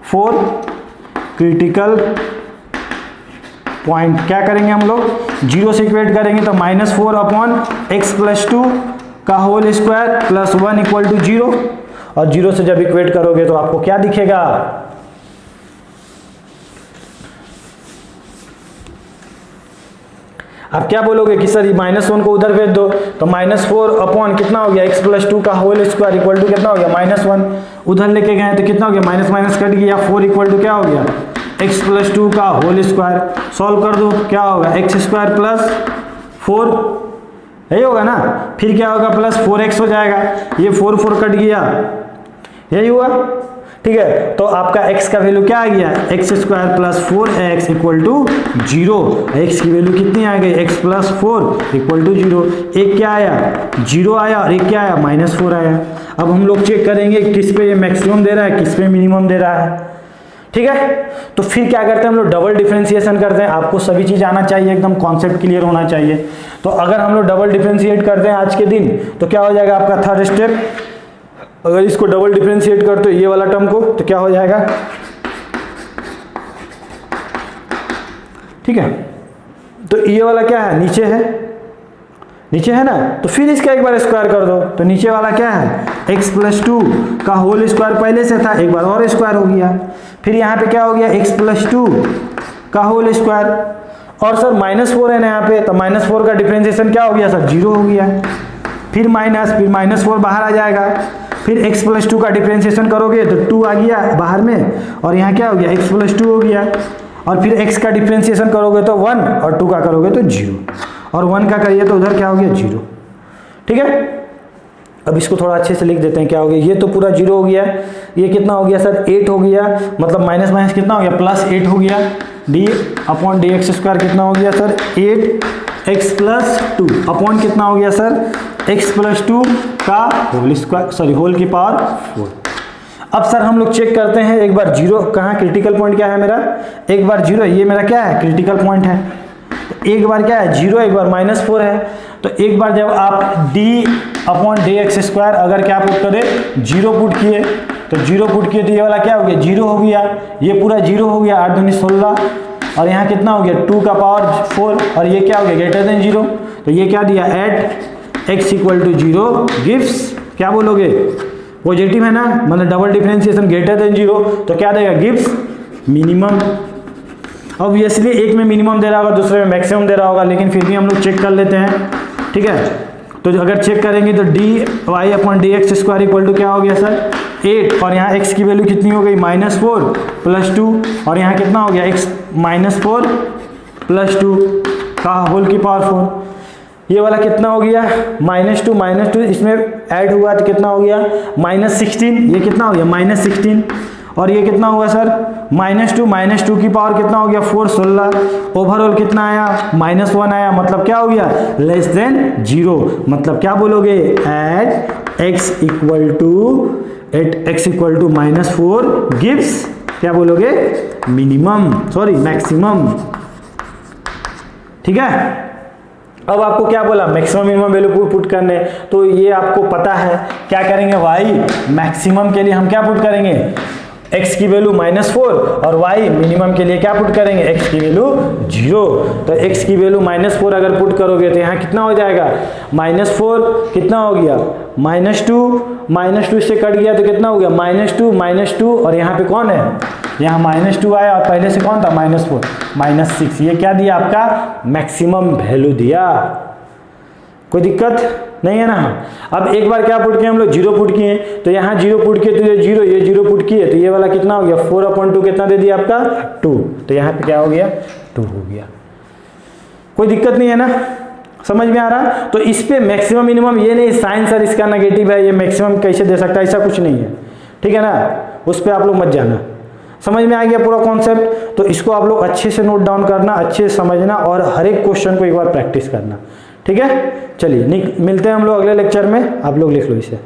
4 क्रिटिकल पॉइंट क्या करेंगे हम लोग, 0 से इक्वेट करेंगे तो -4 x + 2 का whole square plus 1 equal to 0, और 0 से जब इक्वेट करोगे तो आपको क्या दिखेगा, आप क्या बोलोगे कि सर -1 को उधर भेज दो, तो -4 कितना हो गया x + 2 का होल स्क्वायर इक्वल टू कितना हो गया -1, उधर लेके गए तो कितना हो गया माइनस कट गया, 4 इक्वल टू क्या हो गया x + 2 का होल स्क्वायर। सॉल्व कर दो, क्या होगा x² + 4, यही होगा ना। फिर क्या होगा, +4x हो जाएगा, ये 4 कट गया, यही हुआ, ठीक है। तो आपका x का वैल्यू क्या आ गया, x² + 4x equal to 0। x की वैल्यू कितनी आ गई, x + 4 इक्वल टू 0। एक क्या आया 0 आया, और एक क्या आया -4 आया। अब हम लोग चेक करेंगे किस पे ये मैक्सिमम दे रहा है, किस पे मिनिमम दे रहा है, ठीक है। तो फिर क्या करते हैं हम लोग, डबल डिफरेंशिएशन करते हैं। आपको सभी चीज आना चाहिए, एकदम कॉन्सेप्ट क्लियर होना चाहिए। तो अगर हम लोग डबल डिफरेंशिएट करते हैं आज के दिन तो क्या हो जाएगा आपका थर्ड स्टेप, अगर इसको डबल डिफरेंशिएट करते हो ये वाला टर्म को तो क्या हो जाएगा, ठीक है। तो ये वाला क्या है, नीचे है ना, तो फिर इसका एक बार स्क्वायर कर दो। तो नीचे वाला क्या है, x + 2 का होल स्क्वायर पहले से था, एक बार और स्क्वायर हो गया। फिर यहाँ पे क्या हो गया, x + 2 का होल स्क्वायर, और सर -4 है ना यहाँ पे, तो -4 का डिफरेंशिएशन क्या हो गया सर 0 हो गया। फिर -4 बाहर आ जाएगा। फिर x + 2 का डिफरेंशिएशन करोगे तो 2 आ गया बाहर में, और यहाँ क्या हो गया x + 2 हो गया। और फिर x का डिफरेंशिएशन करोगे तो 1, और 2 का करोगे तो 0, और 1 का करिए तो उधर क्या हो गया 0, ठीक है। अब इसको थोड़ा अच्छे से लिख देते हैं, क्या हो गया, ये तो पूरा 0 हो गया, ये कितना हो गया सर 8 हो गया, मतलब माइनस माइनस कितना हो गया प्लस 8 हो गया, D upon d x square कितना हो गया सर 8x प्लस 2 अपॉन कितना हो गया सर x प्लस 2 का होल स्क्वायर, सॉरी होल की पावर 4। अब सर हम लोग चेक करते हैं एक बार 0 कहाँ, क्रिटिकल पॉइंट क्या है मेरा, एक बार 0 ये मेरा क्या है क्रिटिकल पॉइंट है, एक बार क्या है 0, एक बार -4 है, तो एक बार जब आप d upon d x square अगर क्या पुट करें 0 पुट किए, तो 0 पुट किए तो ये वाला क्या हो गया 0 हो गया, ये पूरा 0 हो गया, 8 दूनी 16 और यहाँ कितना हो गया 2 का पावर 4 और ये क्या हो गया ग्रेटर देन 0, तो ये क्या दिया at x equal to 0 gives, क्या बोलोगे पॉजिटिव है ना, मतलब डबल डिफरेंशिएशन ग्रेटर देन 0, तो क्या देगा गिव्स मिनिमम। ऑब्वियसली एक में मिनिमम दे रहा होगा, दूसरे में मैक्सिमम दे रहा होगा, लेकिन फिर भी हम लोग चेक कर लेते हैं, ठीक है। तो अगर चेक करेंगे तो d y upon d x square equal to क्या हो गया सर 8 और यहाँ x की वैल्यू कितनी हो गई -4 प्लस 2 और यहाँ कितना हो गया x -4 प्लस 2 का होल की पावर 4, ये वाला कितना हो गया -2 इसमें ऐड हुआ तो कितना हो गया -16, ये कितना हो गया -16 और ये कितना हुआ सर -2 की पावर कितना हो गया 4 16, ओवरऑल कितना आया -1 आया, मतलब क्या हो गया लेस देन 0, मतलब क्या बोलोगे at x equal to -4 gives, क्या बोलोगे मिनिमम, सॉरी मैक्सिमम, ठीक है। अब आपको क्या बोला मैक्सिमम मिनिमम वैल्यू पुट करने, तो ये आपको पता है क्या करेंगे y मैक्सिमम के लिए हम क्या पुट करेंगे x की वैल्यू -4 और y मिनिमम के लिए क्या पुट करेंगे x की वैल्यू 0, तो x की वैल्यू -4 अगर पुट करोगे तो यहाँ कितना हो जाएगा -4 कितना हो गया -2 से कट गया तो कितना हो गया -2 और यहाँ पे कौन है, यहाँ -2 आया और पहले से कौन था -4 -6, ये क्या दिया आपका मैक्सिमम वैल्यू दिया, कोई दिक्कत नहीं है ना। अब एक बार क्या पुट किए हम लोग 0 पुट किए, तो यहाँ 0 पुट किए तो ये 0 पुट किए तो ये वाला कितना हो गया 4/2 कितना दे दिया आपका 2, तो यहाँ पे क्या हो गया 2 हो गया, कोई दिक्कत नहीं है ना, समझ में आ रहा। तो इस पे मैक्सिमम मिनिमम ये नहीं साइन सर इसका नेगेटिव है, ये मैक्सिमम कैसे दे सकता है, ऐसा कुछ नहीं है, ठीक है ना, उस पर आप लोग मत जाना। समझ में आ गया पूरा कॉन्सेप्ट, तो इसको आप लोग अच्छे से नोट डाउन करना, अच्छे से समझना और हर एक क्वेश्चन को एक बार प्रैक्टिस करना, ठीक है। चलिए मिलते हैं हम लोग अगले लेक्चर में, आप लोग लिख लो इसे।